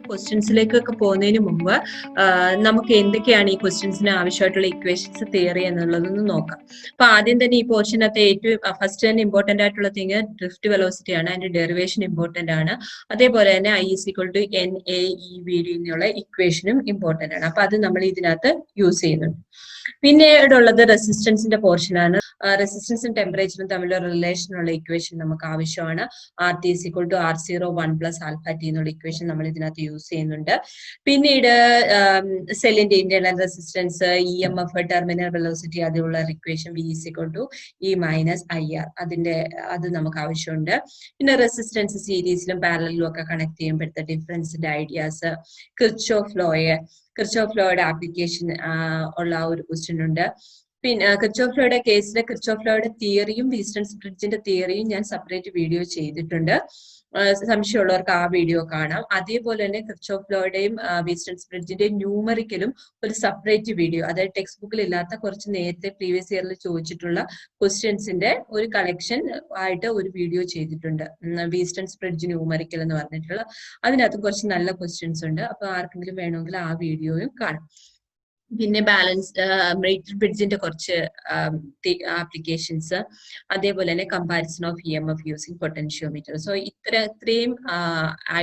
ക്വസ്റ്റ്യൻസിലേക്കൊക്കെ പോകുന്നതിന് മുമ്പ് നമുക്ക് എന്തൊക്കെയാണ് ഈ ക്വസ്റ്റ്യൻസിന് ആവശ്യമായിട്ടുള്ള ഇക്വേഷൻസ് തിയറി എന്നുള്ളതൊന്ന് നോക്കാം. അപ്പൊ ആദ്യം തന്നെ ഈ പോർഷനകത്ത് ഏറ്റവും ഫസ്റ്റ് തന്നെ ഇമ്പോർട്ടന്റ് ആയിട്ടുള്ള തിങ് ഡ്രിഫ്റ്റ് വെലോസിറ്റി ആണ്. അതിന്റെ ഡെറിവേഷൻ ഇമ്പോർട്ടന്റ് ആണ്. അതേപോലെ തന്നെ I=NAEVD എന്നുള്ള ഇക്വേഷനും ഇമ്പോർട്ടന്റ് ആണ്. അപ്പൊ അത് നമ്മൾ ഇതിനകത്ത് യൂസ് ചെയ്യുന്നുണ്ട്. പിന്നീട് ഉള്ളത് റെസിസ്റ്റൻസിന്റെ പോർഷൻ ആണ്. റെസിസ്റ്റൻസും ടെമ്പറേച്ചറും തമ്മിലുള്ള റിലേഷനുള്ള ഇക്വേഷൻ നമുക്ക് ആവശ്യമാണ്. RT=R01 + alpha T എന്നുള്ള ഇക്വേഷൻ നമ്മൾ ഇതിനകത്ത് യൂസ് ചെയ്യുന്നുണ്ട്. പിന്നീട് സെല്ലിന്റെ internal resistance, EMF, terminal velocity, അതിനുള്ള ഇക്വേഷൻ V=E-IR അത് നമുക്ക് ആവശ്യമുണ്ട്. പിന്നെ റെസിസ്റ്റൻസ് സീരീസിലും പാരലലും ഒക്കെ കണക്ട് ചെയ്യുമ്പോഴത്തെ ഡിഫറൻസിന്റെ ഐഡിയാസ്, കിർച്ചോഫ് ലോയുടെ ആപ്ലിക്കേഷൻ ഉള്ള ഒരു ക്വസ്റ്റ്യൻ ഉണ്ട്. പിന്നെ കിർച്ചോഫ് ലോയുടെ കേസിലെ കിർച്ചോഫ് ലോയുടെ തിയറിയും വീസ്റ്റൺസ് ബ്രിഡ്ജിന്റെ തിയറിയും ഞാൻ സെപ്പറേറ്റ് വീഡിയോ ചെയ്തിട്ടുണ്ട്. സംശയമുള്ളവർക്ക് ആ വീഡിയോ കാണാം. അതേപോലെ തന്നെ കിർച്ചോഫ് ലോയുടെയും വീസ്റ്റൺസ് ബ്രിഡ്ജിന്റെയും ന്യൂമറിക്കലും ഒരു സെപ്പറേറ്റ് വീഡിയോ, അതായത് ടെക്സ്റ്റ് ബുക്കിൽ ഇല്ലാത്ത കുറച്ച് നേരത്തെ പ്രീവിയസ് ഇയറിൽ ചോദിച്ചിട്ടുള്ള ക്വസ്റ്റ്യൻസിന്റെ ഒരു കളക്ഷൻ ആയിട്ട് ഒരു വീഡിയോ ചെയ്തിട്ടുണ്ട്. വീസ്റ്റൺസ് ബ്രിഡ്ജ് ന്യൂമറിക്കൽ എന്ന് പറഞ്ഞിട്ടുള്ള അതിനകത്ത് കുറച്ച് നല്ല ക്വസ്റ്റ്യൻസ് ഉണ്ട്. അപ്പൊ ആർക്കെങ്കിലും വേണമെങ്കിൽ ആ വീഡിയോയും കാണാം. പിന്നെ ബ്രേറ്റഡ് ബ്രിഡ്ജിന്റെ കുറച്ച് ആപ്ലിക്കേഷൻസ്, അതേപോലെ തന്നെ comparison of EMF using potentiometer. So ഇത്രയും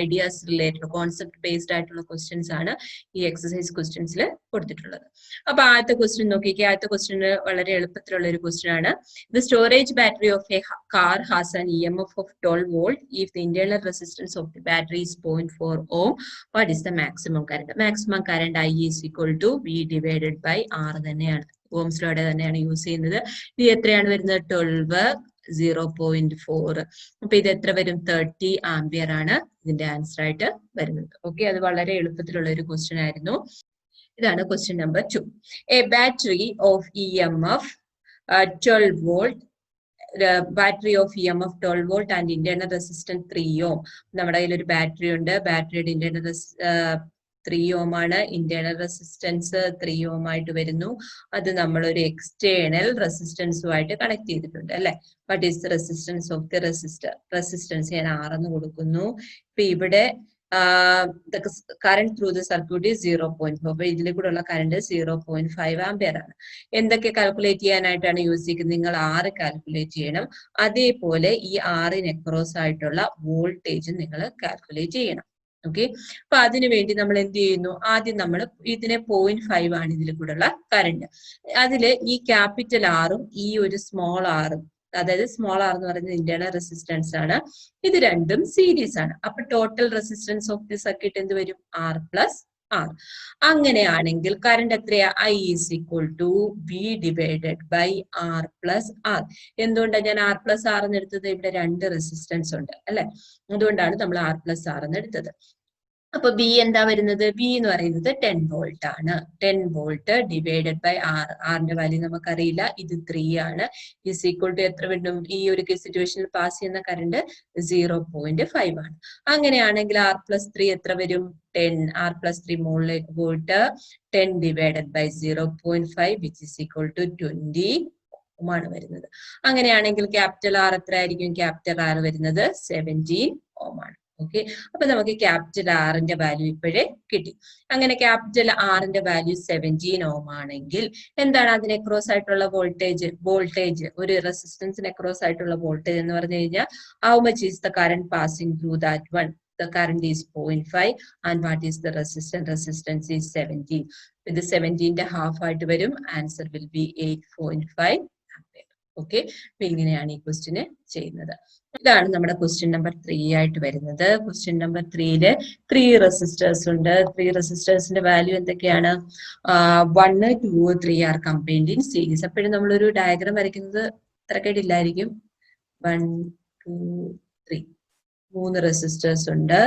ഐഡിയാസ് റിലേറ്റഡ് കോൺസെപ്റ്റ് ബേസ്ഡ് ആയിട്ടുള്ള ക്വസ്റ്റ്യൻസ് ആണ് ഈ എക്സസൈസ് ക്വസ്റ്റ്യൻസിൽ കൊടുത്തിട്ടുള്ളത്. അപ്പൊ ആദ്യത്തെ ക്വസ്റ്റ്യൻ നോക്കിക്കേ. ആദ്യത്തെ ക്വസ്റ്റ്യൻ വളരെ എളുപ്പത്തിലുള്ള ഒരു ക്വസ്റ്റ്യൻ ആണ്. The storage battery off A car has an EMF of 12 volt if the internal resistance of the battery is 0.4 ohm. What is the maximum current? Maximum current I=V divided by R തന്നെയാണ്. Ohm's ലോയുടെ തന്നെയാണ് use ചെയ്യുന്നത്. ഇത് എത്രയാണ് വരുന്നത്? 12 0.4. അപ്പൊ ഇത് എത്ര വരും? 30 ആംപിയർ ആണ് ഇതിന്റെ ആൻസർ ആയിട്ട് വരുന്നത്. ഓക്കെ, അത് വളരെ എളുപ്പത്തിലുള്ള ഒരു ക്വസ്റ്റ്യൻ ആയിരുന്നു. ഇതാണ് question number 2. A battery off EMF 12 volt, battery off EMF 12 volt and internal resistance 3 ohm. നമ്മുടെ കയ്യിൽ ഒരു ബാറ്ററി ഉണ്ട്. ബാറ്ററിയുടെ ഇന്റേണൽ 3 ohm ആണ്. ഇന്റേണൽ റെസിസ്റ്റൻസ് 3 ohm ആയിട്ട് വരുന്നു. അത് നമ്മൾ ഒരു എക്സ്റ്റേണൽ റെസിസ്റ്റൻസുമായിട്ട് കണക്ട് ചെയ്തിട്ടുണ്ട് അല്ലെ. What is the resistance of the resistor? Resistance ഞാൻ R എന്ന് കൊടുക്കുന്നു. ഇപ്പൊ ഇവിടെ കറന്റ് ത്രൂ ദ സർക്യൂട്ട് 0.4. അപ്പൊ ഇതിലെ കൂടെ ഉള്ള കറന്റ് 0.5 ആംപിയർ ആണ്. എന്തൊക്കെ കാൽക്കുലേറ്റ് ചെയ്യാനായിട്ടാണ് യൂസ് ചെയ്യുന്നത്? നിങ്ങൾ R കാൽക്കുലേറ്റ് ചെയ്യണം. അതേപോലെ ഈ Rന് അക്രോസ് ആയിട്ടുള്ള വോൾട്ടേജ് നിങ്ങൾ കാൽക്കുലേറ്റ് ചെയ്യണം. ഓക്കെ, അപ്പൊ അതിനു വേണ്ടി നമ്മൾ എന്ത് ചെയ്യുന്നു? ആദ്യം നമ്മൾ ഇതിനെ 0.5 ആണ് ഇതിൽ കൂടെ ഉള്ള കറന്റ്. അതില് ഈ ക്യാപിറ്റൽ ആറും ഈ ഒരു സ്മോൾ ആറും, അതായത് സ്മോൾ ആർ എന്ന് പറയുന്നത് ഇന്റേണൽ റെസിസ്റ്റൻസ് ആണ്. ഇത് രണ്ടും സീരീസ് ആണ്. അപ്പൊ total resistance of the circuit എന്ത് വരും? R + R. അങ്ങനെയാണെങ്കിൽ കറന്റ് എത്രയാ? I=V divided by R + R. എന്തുകൊണ്ടാണ് ഞാൻ R + R എന്ന് എടുത്തത്? ഇവിടെ രണ്ട് റെസിസ്റ്റൻസ് ഉണ്ട് അല്ലെ, അതുകൊണ്ടാണ് നമ്മൾ R + R എന്ന് എടുത്തത്. അപ്പൊ B എന്താ വരുന്നത്? B എന്ന് പറയുന്നത് 10 വോൾട്ട് ആണ്. 10 വോൾട്ട് ഡിവൈഡഡ് ബൈ R. ആറിന്റെ വാല്യൂ നമുക്കറിയില്ല. ഇത് 3 ആണ്. = എത്ര വരും? ഈ ഒരു സിറ്റുവേഷനിൽ പാസ് ചെയ്യുന്ന കറണ്ട് 0.5 ആണ്. അങ്ങനെയാണെങ്കിൽ R + 3 എത്ര വരും? 10. R + 3 മുകളിലേക്ക് പോയിട്ട് 10 ഡിവൈഡഡ് ബൈ 0.5 =20 ആണ് വരുന്നത്. അങ്ങനെയാണെങ്കിൽ ക്യാപിറ്റൽ R എത്ര ആയിരിക്കും? ക്യാപിറ്റൽ R വരുന്നത് 17 ohm ആണ്. ഓക്കെ, അപ്പൊ നമുക്ക് ക്യാപിറ്റൽ ആറിന്റെ വാല്യൂ ഇപ്പോഴേ കിട്ടി. അങ്ങനെ ക്യാപിറ്റൽ ആറിന്റെ വാല്യൂ 17 ohm ആണെങ്കിൽ എന്താണ് അതിന് അക്രോസ് ആയിട്ടുള്ള വോൾട്ടേജ് ഒരു റെസിസ്റ്റൻസിന് അക്രോസ് ആയിട്ടുള്ള വോൾട്ടേജ് എന്ന് പറഞ്ഞു കഴിഞ്ഞാൽ how much is the current passing through that one? The current is 0.5 and what is the resistance? Resistance is 17. ഇത് 17ന്റെ ഹാഫ് ആയിട്ട് വരും. Answer will be 8.5 ampere. Okay, അപ്പൊ ഇങ്ങനെയാണ് ഈ ക്വസ്റ്റ്യന് ചെയ്യുന്നത്. ഇതാണ് നമ്മുടെ ക്വസ്റ്റ്യൻ നമ്പർ 3 ആയിട്ട് വരുന്നത്. ക്വസ്റ്റ്യൻ നമ്പർ 3യില് 3 റെസിസ്റ്റേഴ്സ് ഉണ്ട്. 3 റെസിസ്റ്റേഴ്സിന്റെ വാല്യൂ എന്തൊക്കെയാണ്? 1, 2, 3 ആർ കമ്പൈൻഡ് ഇൻ സീരീസ്. അപ്പോഴും നമ്മളൊരു ഡയഗ്രാം വരയ്ക്കുന്നത് തിരക്കേടില്ലായിരിക്കും. 1, 2, 3 3 റെസിസ്റ്റേഴ്സ് ഉണ്ട്.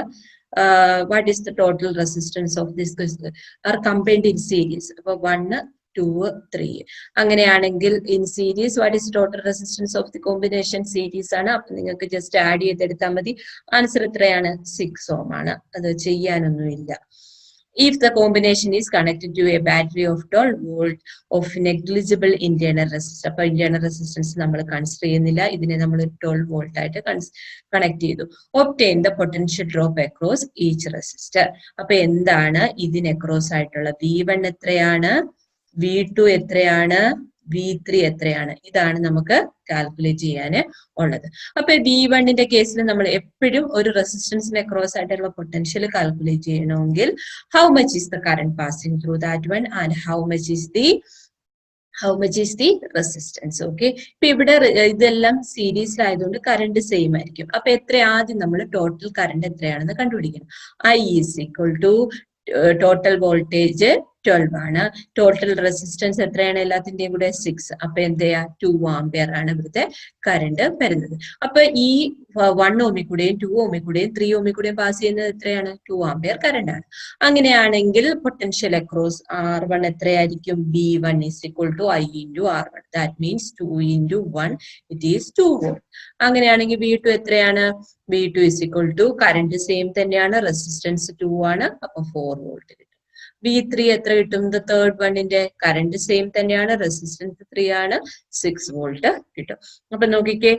What is the total resistance of this R combined in series? അപ്പൊ 1, 2, 3. അങ്ങനെയാണെങ്കിൽ in series what is total resistance of the combination? Series ആണ്. അപ്പൊ നിങ്ങൾക്ക് ജസ്റ്റ് ആഡ് ചെയ്തെടുത്താൽ മതി. ആൻസർ എത്രയാണ്? 6 ohm ആണ്. അത് ചെയ്യാനൊന്നുമില്ല. if the combination is connected to a battery of 12 volt of negligible internal resistance. അപ്പോൾ internal resistance നമ്മൾ കൺസിഡർ ചെയ്യുന്നില്ല, ഇതിനെ നമ്മൾ 12 വോൾട്ട് ആയിട്ട് കണക്ട് ചെയ്തു. obtain the potential drop across each resistor. അപ്പൊ എന്താണ് ഇതിന് അക്രോസ് ആയിട്ടുള്ള V1 എത്രയാണ്, V2 എത്രയാണ്, V3 എത്രയാണ്, ഇതാണ് നമുക്ക് കാൽക്കുലേറ്റ് ചെയ്യാൻ ഉള്ളത്. അപ്പൊ V1ന്റെ കേസിൽ നമ്മൾ എപ്പോഴും ഒരു റെസിസ്റ്റൻസിന് അക്രോസ് ആയിട്ടുള്ള പൊട്ടൻഷ്യൽ കാൽക്കുലേറ്റ് ചെയ്യണമെങ്കിൽ how much is the current passing through that one and how much is the resistance. Okay, ഇപ്പൊ ഇവിടെ ഇതെല്ലാം സീരീസിലായതുകൊണ്ട് കറണ്ട് സെയിം ആയിരിക്കും. അപ്പൊ എത്ര ആദ്യം നമ്മൾ ടോട്ടൽ കറണ്ട് എത്രയാണെന്ന് കണ്ടുപിടിക്കണം. I is equal to total voltage 12 ആണ്, ടോട്ടൽ റെസിസ്റ്റൻസ് എത്രയാണ് എല്ലാത്തിന്റെയും കൂടെ 6. അപ്പൊ എന്ത് ചെയ്യാ 2 ആംപിയർ ആണ് ഇവിടുത്തെ കറണ്ട് വരുന്നത്. അപ്പൊ ഈ 1 ഓമിൽ കൂടെയും 2 ഓമിൽ കൂടെയും 3 ഓമിൽ കൂടെയും പാസ് ചെയ്യുന്നത് എത്രയാണ്, 2 ആംപിയർ കറണ്ട് ആണ്. അങ്ങനെയാണെങ്കിൽ പൊട്ടൻഷ്യൽ അക്രോസ് R1 എത്രയായിരിക്കും, V1 is equal to I into R1. That means 2 into 1, it is 2 volt. അങ്ങനെയാണെങ്കിൽ V2 എത്രയാണ്, V2 is equal to current same തന്നെയാണ്, റെസിസ്റ്റൻസ് 2 ആണ്, അപ്പൊ 4 വോൾട്ട് കിട്ടും. V3 എത്ര കിട്ടും, the third oneന്റെ കറണ്ട് സെയിം തന്നെയാണ്, റെസിസ്റ്റൻസ് 3 ആണ്, 6 വോൾട്ട് കിട്ടും. അപ്പൊ നോക്കിക്കേ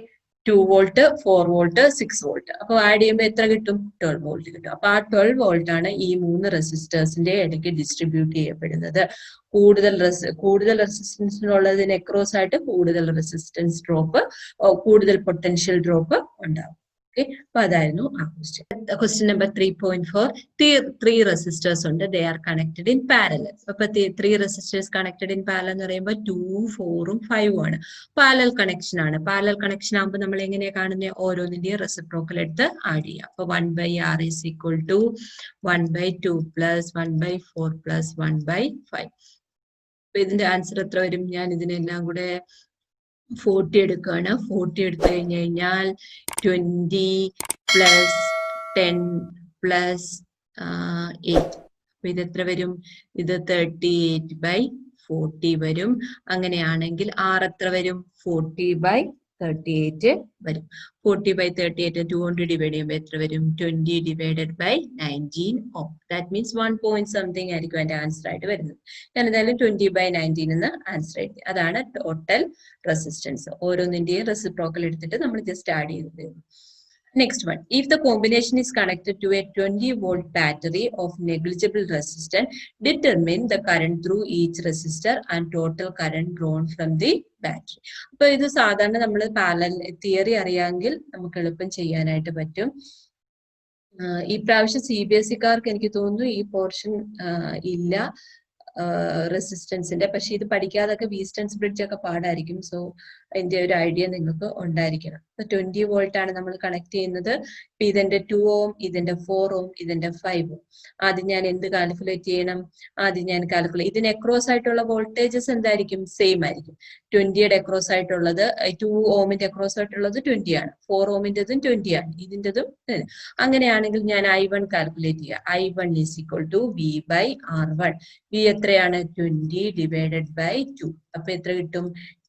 2 വോൾട്ട് 4 വോൾട്ട് 6 വോൾട്ട്, അപ്പൊ ആഡ് ചെയ്യുമ്പോൾ എത്ര കിട്ടും, 12 വോൾട്ട് കിട്ടും. അപ്പൊ ആ 12 വോൾട്ട് ആണ് ഈ 3 റെസിസ്റ്റേഴ്സിന്റെ ഇടയ്ക്ക് ഡിസ്ട്രിബ്യൂട്ട് ചെയ്യപ്പെടുന്നത്. കൂടുതൽ റെസിസ്റ്റൻസിനുള്ളതിന് അക്രോസ് ആയിട്ട് കൂടുതൽ റെസിസ്റ്റൻസ് ഡ്രോപ്പ്, കൂടുതൽ പൊട്ടൻഷ്യൽ ഡ്രോപ്പ് ഉണ്ടാവും. അപ്പൊ അതായിരുന്നു ആ question. Question number 3.4. Three resistors ഉണ്ട്, they are connected in parallel. അപ്പൊ 3 റെസിസ്റ്റേഴ്സ് കണക്റ്റഡ് ഇൻ പാരലൽ എന്ന് പറയുമ്പോൾ 2, 4ഉം 5ഉം ആണ്. പാരലൽ കണക്ഷൻ ആണ്. പാരലൽ കണക്ഷൻ ആകുമ്പോൾ നമ്മൾ എങ്ങനെയാ കാണുന്നത്, ഓരോന്നിന്റെയും റെസിപ്രോക്കൽ എടുത്ത് ആഡ് ചെയ്യാം. അപ്പൊ 1/R is equal to 1/2 plus 1/4 plus 1/5. അപ്പൊ ഇതിന്റെ ആൻസർ എത്ര വരും, ഞാൻ ഇതിനെല്ലാം കൂടെ 40 എടുക്കുകയാണ്. 40 എടുത്തു കഴിഞ്ഞാൽ 20 plus 10 plus 8. അപ്പൊ ഇത് എത്ര വരും, ഇത് 38/40 വരും. അങ്ങനെയാണെങ്കിൽ R എത്ര വരും, 40/38 വരും. 40/38 2 കൊണ്ട് ഡിവൈഡ് ചെയ്യുമ്പോൾ എത്ര വരും, 20 divided by 19 ohm. That means 1 point something ആയിരിക്കും അതിന്റെ ആൻസർ ആയിട്ട് വരുന്നത്. ഞാൻ എന്തായാലും 20/19 എന്ന് ആൻസർ എഴുതി. അതാണ് ടോട്ടൽ റെസിസ്റ്റൻസ്. ഓരോന്നിന്റെയും റെസിപ്രോക്കൽ എടുത്തിട്ട് നമ്മൾ ജസ്റ്റ് ആഡ് ചെയ്തത്. Next one, if the combination is connected to a 20 volt battery of negligible resistance, determine the current through each resistor and total current drawn from the battery. അപ്പൊ ഇത് സാധാരണ നമ്മൾ parallel theory അറിയാമെങ്കിൽ നമുക്ക് എളുപ്പം ചെയ്യാനായിട്ട് പറ്റും. ഈ പ്രാവശ്യം CBSE-കാർക്ക് എനിക്ക് തോന്നുന്നു ഈ പോർഷൻ ഇല്ല റെസിസ്റ്റൻസിന്റെ, പക്ഷെ ഇത് പഠിക്കാതൊക്കെ വീസ്റ്റൺസ് ബ്രിഡ്ജ് ഒക്കെ പാടായിരിക്കും. സോ അതിന്റെ ഒരു ഐഡിയ നിങ്ങൾക്ക് ഉണ്ടായിരിക്കണം. 20 വോൾട്ട് ആണ് നമ്മൾ കണക്ട് ചെയ്യുന്നത്. ഇതിന്റെ 2 ഓം, ഇതിന്റെ 4 ഓം, ഇതിന്റെ 5 ഓം. ആദ്യം ഞാൻ എന്ത് കാൽക്കുലേറ്റ് ചെയ്യണം, ഇതിന് അക്രോസ് ആയിട്ടുള്ള വോൾട്ടേജസ് എന്തായിരിക്കും, സെയിം ആയിരിക്കും. 20യുടെ അക്രോസ് ആയിട്ടുള്ളത് 2 ഓമിന്റെ അക്രോസ് ആയിട്ടുള്ളത് 20 ആണ്, 4 ഓമിന്റെതും 20 ആണ്, ഇതിന്റെതും. അങ്ങനെയാണെങ്കിൽ ഞാൻ I1 കാൽക്കുലേറ്റ് ചെയ്യുക. I1 is equal to V/R1. V എത്രയാണ്, 20 divided by 2. അപ്പൊ എത്ര കിട്ടും,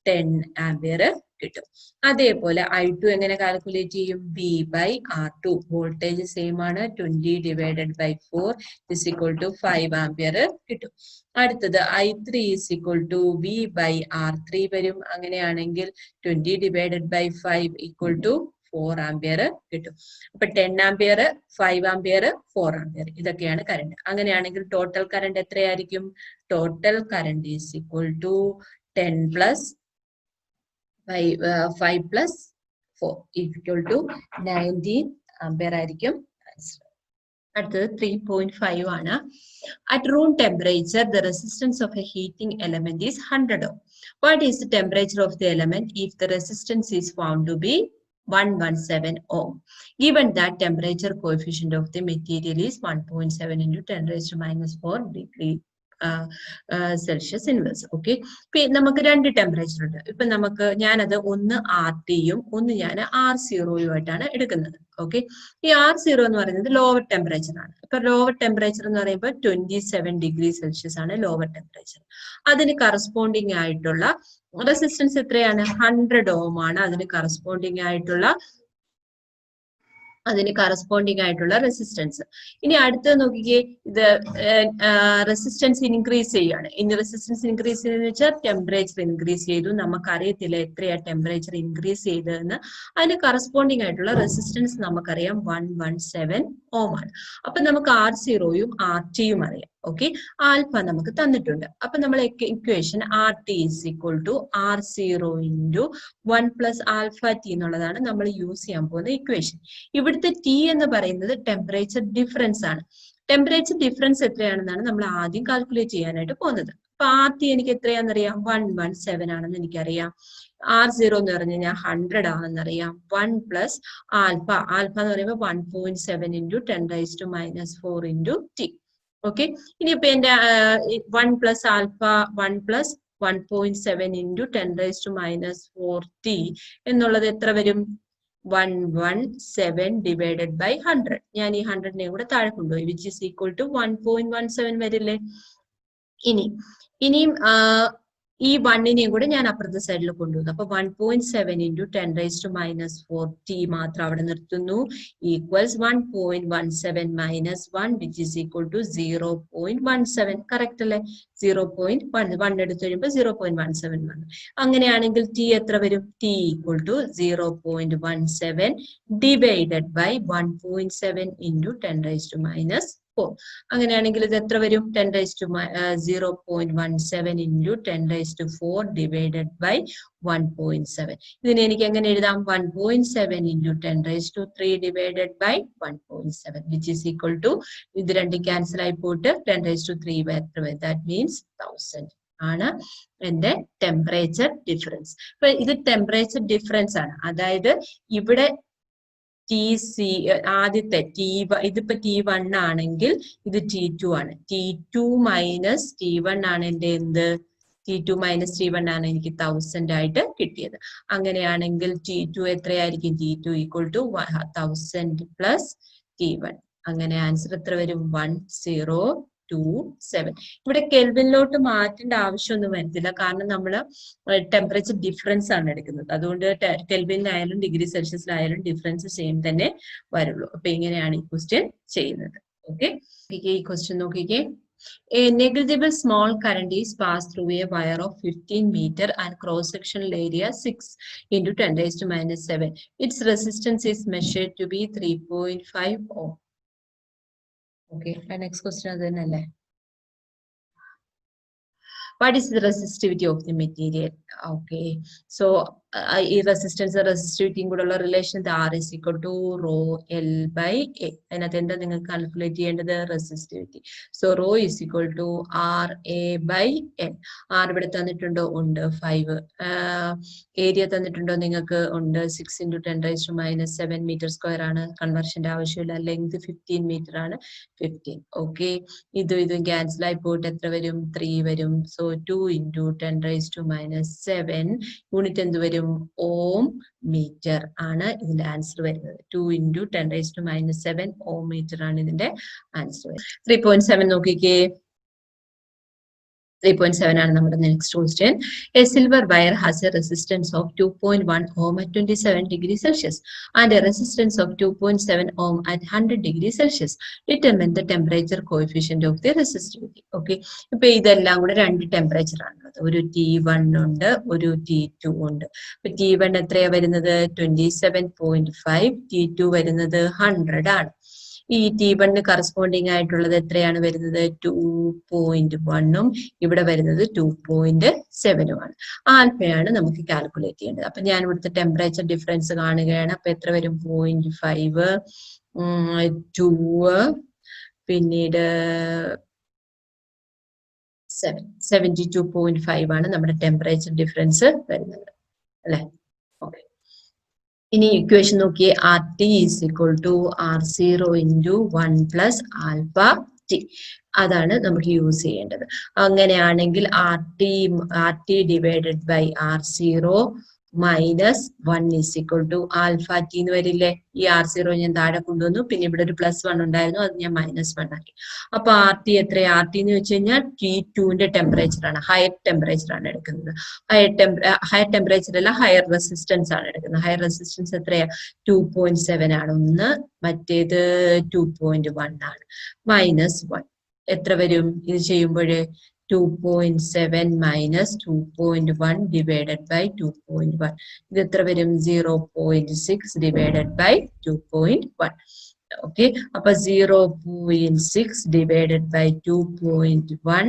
10 ആംപിയർ കിട്ടും. അതേപോലെ I2 എങ്ങനെ കാൽക്കുലേറ്റ് ചെയ്യും, V/R2. വോൾട്ടേജ് സെയിം ആണ്, 20 divided by 4 is equal to 5 ampere കിട്ടും. അടുത്തത് I3 is equal to V/R3 വരും. അങ്ങനെയാണെങ്കിൽ 20 divided by 5 equal to 4 ampere കിട്ടും. അപ്പൊ 10 ആംപിയർ, 5 ആംപിയർ, 4 ആംപിയർ, ഇതൊക്കെയാണ് കറണ്ട്. അങ്ങനെയാണെങ്കിൽ ടോട്ടൽ കറണ്ട് എത്രയായിരിക്കും, total current is equal to 10 plus 5 plus 4 equal to 19 ampere ആയിരിക്കും ആൻസർ. അടുത്തത് 3.5 ആണ്. At room temperature, the resistance of a heating element is 100 ohm. What is the temperature of the element if the resistance is found to be 117 ohm? Given that temperature coefficient of the material is 1.7 into 10⁻⁻⁴ degree Celsius inverse. Okay, നമുക്ക് 2 temperature ഉണ്ട്. ഇപ്പൊ ഞാനത് ഒന്ന് RTയും ഒന്ന് ഞാൻ R0 ആയിട്ടാണ് എടുക്കുന്നത്. Okay, ഈ R0 എന്ന് പറയുന്നത് ലോവർ ടെമ്പറേച്ചർ ആണ്. ഇപ്പൊ ലോവർ ടെമ്പറേച്ചർ എന്ന് പറയുമ്പോൾ 27 ഡിഗ്രി സെൽഷ്യസ് ആണ് ലോവർ ടെമ്പറേച്ചർ. അതിന് കറസ്പോണ്ടിങ് ആയിട്ടുള്ള റെസിസ്റ്റൻസ് എത്രയാണ്, 100 ഓം ആണ്. അതിന് കറസ്പോണ്ടിങ് ആയിട്ടുള്ള അതിന് കറസ്പോണ്ടിങ് ആയിട്ടുള്ള റെസിസ്റ്റൻസ്. ഇനി അടുത്തത് നോക്കിക്കേ, ഇത് റെസിസ്റ്റൻസ് ഇൻക്രീസ് ചെയ്യാണ്. ഇനി റെസിസ്റ്റൻസ് ഇൻക്രീസ് ചെയ്തെന്ന് വെച്ചാൽ ടെമ്പറേച്ചർ ഇൻക്രീസ് ചെയ്തു. നമുക്കറിയത്തില്ല എത്രയാ ടെമ്പറേച്ചർ ഇൻക്രീസ് ചെയ്തതെന്ന്. അതിന് കറസ്പോണ്ടിങ് ആയിട്ടുള്ള റെസിസ്റ്റൻസ് നമുക്കറിയാം 117 ഓം ആണ്. അപ്പൊ നമുക്ക് R0യും RTയും അറിയാം. ഓക്കെ, ആൽഫ നമുക്ക് തന്നിട്ടുണ്ട്. അപ്പൊ നമ്മൾ equation RT is equal to R0 into 1 plus alpha t എന്നുള്ളതാണ് നമ്മൾ യൂസ് ചെയ്യാൻ പോകുന്ന ഇക്വേഷൻ. ഇവിടുത്തെ ടി എന്ന് പറയുന്നത് ടെമ്പറേച്ചർ ഡിഫറൻസ് ആണ്. ടെമ്പറേച്ചർ ഡിഫറൻസ് എത്രയാണെന്നാണ് നമ്മൾ ആദ്യം കാൽക്കുലേറ്റ് ചെയ്യാനായിട്ട് പോകുന്നത്. അപ്പൊ RT എനിക്ക് എത്രയാണെന്നറിയാം, 117 ആണെന്ന് എനിക്കറിയാം. R0 എന്ന് പറഞ്ഞു കഴിഞ്ഞാൽ 100 ആണെന്നറിയാം. 1 പ്ലസ് ആൽഫ, ആൽഫ എന്ന് പറയുമ്പോൾ 1.7 ഇൻറ്റു 10⁻⁻⁴ ഇൻറ്റു ടി. ഓക്കെ, ഇനിയിപ്പോ എന്റെ 1 plus alpha 1 plus 1.7 into 10⁻⁻⁴ T എന്നുള്ളത് എത്ര വരും? 117 ഡിവൈഡഡ് ബൈ 100. ഞാൻ ഈ 100നെ കൂടെ താഴെ കൊണ്ടുപോയി, വിച്ച് ഈസ് ഈക്വൽ ടു 1.17 വരില്ലേ? ഇനിയും ഈ 1നെയും കൂടെ ഞാൻ അപ്പുറത്തെ സൈഡിൽ കൊണ്ടുവന്നു. അപ്പൊ 1.7 ഇൻറ്റു 10⁻⁴ ടി മാത്രം അവിടെ നിർത്തുന്നു. Equals 1.17 minus 1 which is equal to 0.17. Correct അല്ലേ? 0.1 എടുത്തു കഴിയുമ്പോൾ 0.17 വന്നു. അങ്ങനെയാണെങ്കിൽ ടി എത്ര വരും? T equal to 0.17 divided by 1.7 into 10⁻⁻⁴. അങ്ങനെയാണെങ്കിൽ ഇത് എത്ര വരും? 0.17 ഇൻറ്റു 10⁴ ഡിവൈഡഡ് ബൈ 1.7. ഇതിനെ എനിക്ക് എങ്ങനെ എഴുതാം? 1.7 into 10⁻³ divided by 1.7 which is equal to, ഇത് രണ്ടും ക്യാൻസൽ ആയി പോയിട്ട് 10⁻³ ദാറ്റ് മീൻസ് 1000 ആണ് എന്റെ ടെമ്പറേച്ചർ ഡിഫറൻസ്. അപ്പൊ ഇത് ടെമ്പറേച്ചർ ഡിഫറൻസ് ആണ്. അതായത് ഇവിടെ TC ആദ്യത്തെ ഇതിപ്പോ T1 ആണെങ്കിൽ ഇത് T2 ആണ്. T2 മൈനസ് T1 ആണ് എന്റെ എന്ത്? T2 മൈനസ് T1 ആണ് എനിക്ക് 1000 ആയിട്ട് കിട്ടിയത്. അങ്ങനെയാണെങ്കിൽ T2 എത്രയായിരിക്കും? T2 equal to 1000 plus T1. അങ്ങനെ ആൻസർ എത്ര വരും? 1027. ഇവിടെ കെൽവിനിലോട്ട് മാറ്റേണ്ട ആവശ്യമൊന്നും വരത്തില്ല, കാരണം നമ്മൾ ടെമ്പറേച്ചർ ഡിഫറൻസ് ആണ് എടുക്കുന്നത്. അതുകൊണ്ട് കെൽവിനിലായാലും ഡിഗ്രി സെൽഷ്യസിലായാലും ഡിഫറൻസ് സെയിം തന്നെ വരുള്ളൂ. അപ്പൊ ഇങ്ങനെയാണ് ഈ ക്വസ്റ്റ്യൻ ചെയ്യുന്നത്. ഓക്കെ, ഈ ക്വസ്റ്റ്യൻ നോക്കിക്കേ. A negligible small current is passed through a wire of 15 meter and cross-sectional area 6 into 10⁻⁷. Its resistance is measured to be 3.5 ohm. Okay, and next question is then. What is the resistivity of the material? Okay, so resistivity കൂടെയുള്ള relation R is equal to rho L by A. അതിനകത്ത് എന്താ നിങ്ങൾ calculate ചെയ്യേണ്ടത്? Resistivity. So rho is equal to RA by N. R ഇവിടെ തന്നിട്ടുണ്ടോ? ഉണ്ട്. 5. Area തന്നിട്ടുണ്ടോ? നിങ്ങൾക്ക് ഉണ്ട്. 6 into 10⁻⁷ metre square ആണ്. കൺവേർഷന്റെ ആവശ്യമില്ല. ലെങ്ത് 15 മീറ്റർ ആണ്. 15. ഓക്കെ, ഇതും ക്യാൻസൽ ആയി പോയിട്ട് എത്ര വരും? 3 വരും. സോ 2 into 10⁻⁷ യൂണിറ്റ് എന്ത് വരും? ഓം മീറ്റർ ആണ് ഇതിന്റെ ആൻസർ വരുന്നത്. 2 into 10⁻⁷ ഓം മീറ്റർ ആണ് ഇതിന്റെ ആൻസർ. 3.7 നോക്കിക്കേ. 3.7 ആണ് നമ്മുടെ next question. A silver wire has A resistance of 2.1 ohm at 27 degrees Celsius and a resistance of 2.7 ohm at 100 degrees Celsius. Determine the temperature coefficient of the resistivity. Okay, ഇപ്പൊ ഇതെല്ലാം കൂടെ രണ്ട് temperature ആണുള്ളത്. ഒരു T1 ഉണ്ട്, ഒരു T2 ഉണ്ട്. ഇപ്പൊ T1 എത്രയാ വരുന്നത്? 27.5. T2 വരുന്നത് 100 ആണ്. ഈ T1 കറസ്പോണ്ടിങ് ആയിട്ടുള്ളത് എത്രയാണ് വരുന്നത്? 2.1ഉം ഇവിടെ വരുന്നത് 2.7ഉമാണ്. ആൽഫയാണ് നമുക്ക് കാൽക്കുലേറ്റ് ചെയ്യേണ്ടത്. അപ്പൊ ഞാൻ ഇവിടുത്തെ ടെമ്പറേച്ചർ ഡിഫറൻസ് കാണുകയാണ്. അപ്പൊ എത്ര വരും? 0.5, 2, പിന്നീട് 72.5 ആണ് നമ്മുടെ ടെമ്പറേച്ചർ ഡിഫറൻസ് വരുന്നത് അല്ലെ? ഓക്കെ, ഇനി ഇക്വേഷൻ നോക്കിയേ. RT is equal to R0 into 1 plus alpha T. അതാണ് നമുക്ക് യൂസ് ചെയ്യേണ്ടത്. അങ്ങനെയാണെങ്കിൽ RT divided by R0 minus 1 is equal to alpha t എന്ന് വരില്ലേ? ഈ R0 ഞാൻ താഴെ കൊണ്ടുവന്നു, പിന്നെ ഇവിടെ ഒരു +1 ഉണ്ടായിരുന്നു, അത് ഞാൻ -1 ആക്കി. അപ്പൊ RT എത്രയാ? RT എന്ന് വെച്ച് കഴിഞ്ഞാൽ T2ന്റെ ടെമ്പറേച്ചർ ആണ്, ഹയർ ടെമ്പറേച്ചർ ആണ് എടുക്കുന്നത്. ഹയർ ടെമ്പറേച്ചർ അല്ല, ഹയർ റെസിസ്റ്റൻസ് ആണ് എടുക്കുന്നത്. ഹയർ റെസിസ്റ്റൻസ് എത്രയാ? 2.7 ആണ് ഒന്ന്, മറ്റേത് 2.1 ആണ്. -1 എത്ര വരും ഇത് ചെയ്യുമ്പോൾ? 2.7 minus 2.1 divided by 2.1. ഇത് എത്ര വരും? 0.6 divided by 2.1. Okay, അപ്പൊ 0.6 divided by 2.1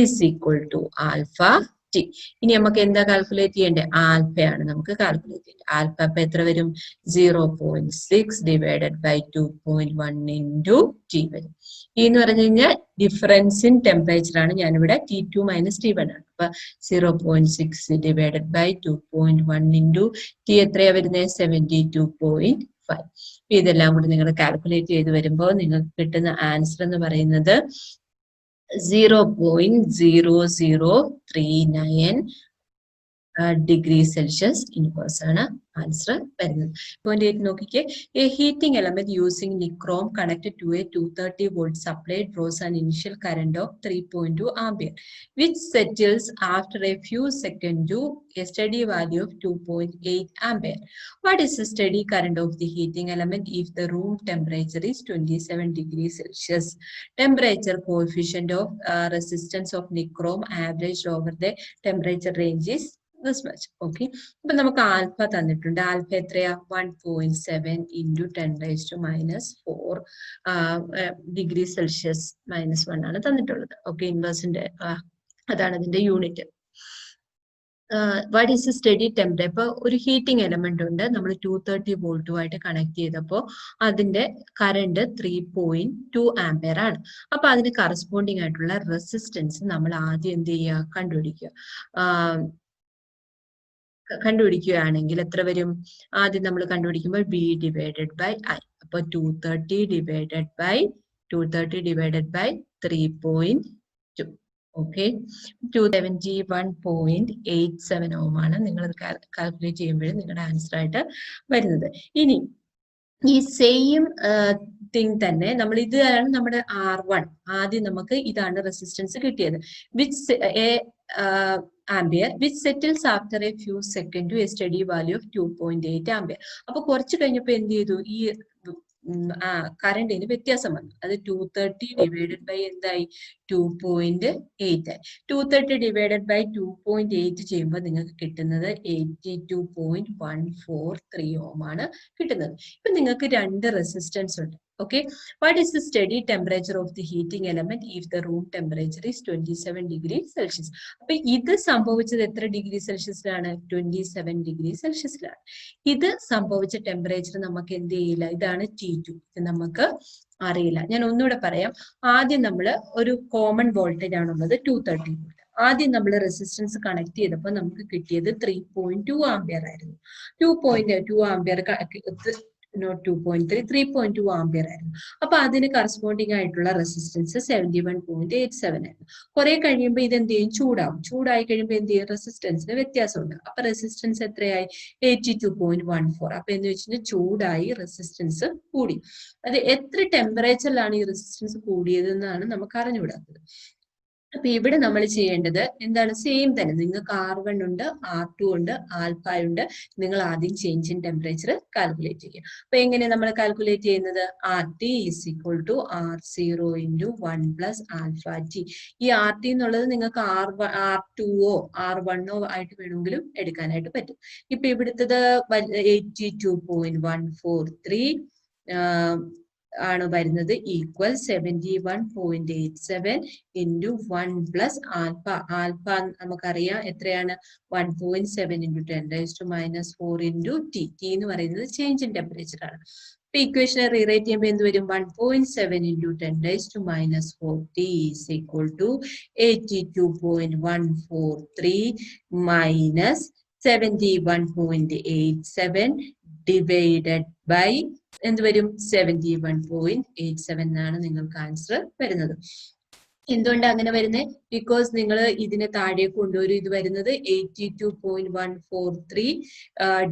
is equal to alpha t. ഇനി നമുക്ക് എന്താ കാൽക്കുലേറ്റ് ചെയ്യേണ്ടത്? ആൽഫയാണ് നമുക്ക് കാൽക്കുലേറ്റ് ചെയ്യേണ്ടത്. ആൽഫ അപ്പൊ എത്ര വരും? 0.6 divided by 2.1 into t വരും. എന്ന് പറഞ്ഞു കഴിഞ്ഞാൽ ഡിഫറൻസ് ഇൻ ടെമ്പറേച്ചർ ആണ്. ഞാനിവിടെ T2 മൈനസ് T1 ആണ്. അപ്പൊ 0.6 ഡിവൈഡഡ് ബൈ 2.1 ഇൻറ്റു T എത്രയാ വരുന്നത്? 72.5. ഇതെല്ലാം കൂടി നിങ്ങൾ കാൽക്കുലേറ്റ് ചെയ്ത് വരുമ്പോൾ നിങ്ങൾക്ക് കിട്ടുന്ന ആൻസർ എന്ന് പറയുന്നത് 0.0039 ഡിഗ്രി സെൽഷ്യസ് ഇൻവേഴ്സ് ആണ് ആൻസർ വരുന്നത്. പോയിന്റ് 8 നോക്കിക്കേ. A heating element using nichrome connected to a 230 volt supply draws an initial current of 3.2 ampere which settles after a few second to a steady value of 2.8 ampere. What is the steady current of the heating element if the room temperature is 27 degree Celsius? Temperature coefficient of resistance of nichrome average over the temperature range is this much. Okay, അപ്പൊ നമുക്ക് alpha തന്നിട്ടുണ്ട്. Alpha എത്രയാ? 1.7 into 10⁻⁻⁴ degree Celsius -1 ആണ് തന്നിട്ടുള്ളത്. Okay, ഇൻവേഴ്സിന്റെ അതാണ് അതിന്റെ unit. What is study temperature? ഇപ്പൊ ഒരു ഹീറ്റിംഗ് എലമെന്റ് ഉണ്ട്, നമ്മൾ 230 വോൾട്ടുമായിട്ട് കണക്ട് ചെയ്തപ്പോൾ അതിന്റെ കറണ്ട് 3.2 ആംപിയർ ആണ്. അപ്പൊ അതിന് കറസ്പോണ്ടിങ് ആയിട്ടുള്ള റെസിസ്റ്റൻസ് നമ്മൾ ആദ്യം എന്ത് ചെയ്യുക? കണ്ടുപിടിക്കുകയാണെങ്കിൽ എത്ര വരും? ആദ്യം നമ്മൾ കണ്ടുപിടിക്കുമ്പോൾ B ഡിവൈഡഡ് ബൈ I. അപ്പൊ 230 ഡിവൈഡഡ് ബൈ 3.2. ഓക്കെ, 271.87 ഓം ആണ് നിങ്ങൾ കാൽക്കുലേറ്റ് ചെയ്യുമ്പോൾ നിങ്ങളുടെ ആൻസർ ആയിട്ട് വരുന്നത്. ഇനി ഈ സെയിം തിങ് തന്നെ നമ്മൾ ഇതാണ് നമ്മുടെ R1. ആദ്യം നമുക്ക് ഇതാണ് റെസിസ്റ്റൻസ് കിട്ടിയത്, which ampere which settles after a few second to a steady value of 2.8 ampere. അപ്പൊ കുറച്ച് കഴിഞ്ഞപ്പോൾ എന്ത് ചെയ്തു? ഈ കറണ്ടിന് വ്യത്യാസം വന്നു. അത് 230 ഡിവൈഡഡ് ബൈ എന്തായി? 2.8 ആയി. 230 ഡിവൈഡഡ് ബൈ 2.8 ചെയ്യുമ്പോൾ നിങ്ങൾക്ക് കിട്ടുന്നത് 82.143 ഓം ആണ് കിട്ടുന്നത്. ഇപ്പൊ നിങ്ങൾക്ക് രണ്ട് റെസിസ്റ്റൻസ് ഉണ്ട്. Okay, what is the steady temperature of the heating element if the room temperature is 27 degree Celsius? അപ്പൊ ഇത് സംഭവിച്ചത് എത്ര ഡിഗ്രി സെൽഷ്യസിലാണ്? 27 ഡിഗ്രി സെൽഷ്യസിലാണ്. ഇത് സംഭവിച്ച ടെമ്പറേച്ചർ നമുക്ക് എന്ത് ചെയ്യില്ല, ഇതാണ് T2. ഇത് നമുക്ക് അറിയില്ല. ഞാൻ ഒന്നുകൂടെ പറയാം. ആദ്യം നമ്മൾ ഒരു കോമൺ വോൾട്ടേജ് ആണുള്ളത് 230 വോൾട്ട്. ആദ്യം നമ്മൾ റെസിസ്റ്റൻസ് കണക്ട് ചെയ്തപ്പോൾ നമുക്ക് കിട്ടിയത് 3.2 ആംപിയർ ആയിരുന്നു. 2.2 ആംപിയർ നോട്ട് 2.3, 3.2 ആംപിയർ ആയിരുന്നു. അപ്പൊ അതിന് കറസ്പോണ്ടിങ് ആയിട്ടുള്ള റെസിസ്റ്റൻസ് 71.87 ആയിരുന്നു. കുറെ കഴിയുമ്പോൾ ഇത് എന്ത് ചെയ്യും? ചൂടാവും. ചൂടായി കഴിയുമ്പോൾ എന്ത് ചെയ്യും? റെസിസ്റ്റൻസിന് വ്യത്യാസമുണ്ട്. അപ്പൊ റെസിസ്റ്റൻസ് എത്രയായി? 82.14. അപ്പൊ എന്ന് വെച്ചാൽ ചൂടായി റെസിസ്റ്റൻസ് കൂടി. അത് എത്ര ടെമ്പറേച്ചറിലാണ് ഈ റെസിസ്റ്റൻസ് കൂടിയത് എന്നാണ് നമുക്ക് അറിഞ്ഞുകൂടാത്തത്. അപ്പൊ ഇവിടെ നമ്മൾ ചെയ്യേണ്ടത് എന്താണ്? സെയിം തന്നെ. നിങ്ങൾക്ക് R1 ഉണ്ട്, R2 ഉണ്ട്, ആൽഫ ഉണ്ട്. നിങ്ങൾ ആദ്യം ചേഞ്ച് ഇൻ ടെമ്പറേച്ചർ കാൽക്കുലേറ്റ് ചെയ്യുക. അപ്പൊ എങ്ങനെ നമ്മൾ കാൽക്കുലേറ്റ് ചെയ്യുന്നത്? RT is equal to R0 into 1 plus alpha t. ഈ RT എന്നുള്ളത് നിങ്ങൾക്ക് R2ഓ R1ഓ ആയിട്ട് വേണമെങ്കിലും എടുക്കാനായിട്ട് പറ്റും. ഇപ്പൊ ഇവിടുത്തത് 82.143 ആണ് വരുന്നത്, equal 71.87 into 1 plus alpha. Alpha നമുക്കറിയാം എത്രയാണ്? 1.7 ഇൻറ്റു 10⁻⁻⁴ ഇൻറ്റു ടി. ടി എന്ന് പറയുന്നത് ചേഞ്ച് ഇൻ ടെമ്പറേച്ചർ ആണ്. ഇപ്പൊ ഇക്വേഷനെ റീറൈറ്റ് ചെയ്യുമ്പോൾ എന്ത് വരും? 1.7 into 10⁻⁴ t is equal to 82.143 minus 71.87 divided by എന്ത് വരും? 71.87 ആണ് നിങ്ങൾക്ക് ആൻസർ വരുന്നത്. എന്തുകൊണ്ടാണ് അങ്ങനെ വരുന്നത്? ബിക്കോസ് നിങ്ങൾ ഇതിനെ താഴേക്ക് കൊണ്ടുവരും. ഇത് വരുന്നത് 82.143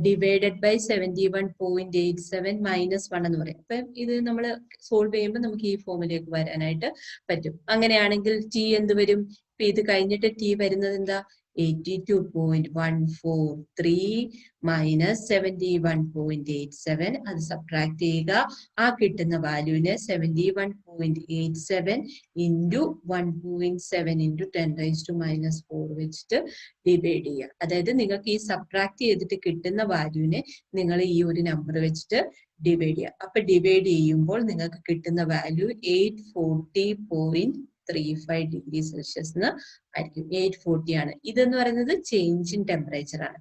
ഡിവൈഡഡ് ബൈ 71.87 മൈനസ് 1 എന്ന് പറയും. അപ്പൊ ഇത് നമ്മൾ സോൾവ് ചെയ്യുമ്പോൾ നമുക്ക് ഈ ഫോമിലേക്ക് വരാനായിട്ട് പറ്റും. അങ്ങനെയാണെങ്കിൽ ടി എന്ത് വരും? ഇപ്പൊ ഇത് കഴിഞ്ഞിട്ട് ടി വരുന്നത് എന്താ? 82.143 മൈനസ് 71.87. അത് സബ്ട്രാക്ട് ചെയ്യുക. ആ കിട്ടുന്ന വാല്യൂവിനെ 71.87 ഇൻറ്റു 1.7 ഇൻറ്റു 10⁻⁻⁴ വെച്ചിട്ട് ഡിവൈഡ് ചെയ്യുക. അതായത് നിങ്ങൾക്ക് ഈ സബ്ട്രാക്ട് ചെയ്തിട്ട് കിട്ടുന്ന വാല്യൂവിനെ നിങ്ങൾ ഈ ഒരു നമ്പർ വെച്ചിട്ട് ഡിവൈഡ് ചെയ്യുക. അപ്പൊ ഡിവൈഡ് ചെയ്യുമ്പോൾ നിങ്ങൾക്ക് കിട്ടുന്ന വാല്യൂ 840.35 ഡിഗ്രി സെൽഷ്യസ് എന്ന് ആയിരിക്കും. 840 ആണ്. ഇതെന്ന് പറയുന്നത് ചേഞ്ച് ഇൻ ടെമ്പറേച്ചർ ആണ്.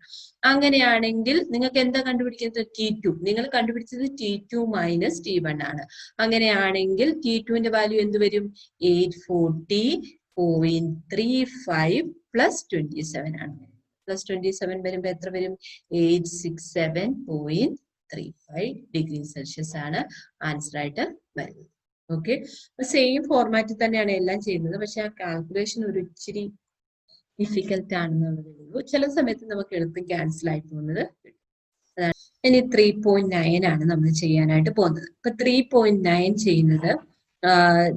അങ്ങനെയാണെങ്കിൽ നിങ്ങൾക്ക് എന്താ കണ്ടുപിടിക്കുന്നത്? T2. നിങ്ങൾ കണ്ടുപിടിച്ചത് T2 മൈനസ് T1 ആണ്. അങ്ങനെയാണെങ്കിൽ T2ന്റെ വാല്യൂ എന്ത് വരും? 840.35 പ്ലസ് 27 ആണ്. പ്ലസ് 27 വരുമ്പോൾ എത്ര വരും? 867.35 ഡിഗ്രി സെൽഷ്യസ് ആണ് ആൻസർ ആയിട്ട് വരുന്നത്. ഓക്കെ, സെയിം ഫോർമാറ്റിൽ തന്നെയാണ് എല്ലാം ചെയ്യുന്നത്. പക്ഷെ ആ കാൽക്കുലേഷൻ ഒരു ഇച്ചിരി ഡിഫിക്കൽട്ട് ആണെന്നുള്ളതേ ഉള്ളൂ. ചില സമയത്ത് നമുക്ക് എളുപ്പം ക്യാൻസൽ ആയി പോകുന്നത്. ഇനി 3.9 ആണ് നമ്മൾ ചെയ്യാനായിട്ട് പോകുന്നത്. ഇപ്പൊ 3.9 ചെയ്യുന്നത്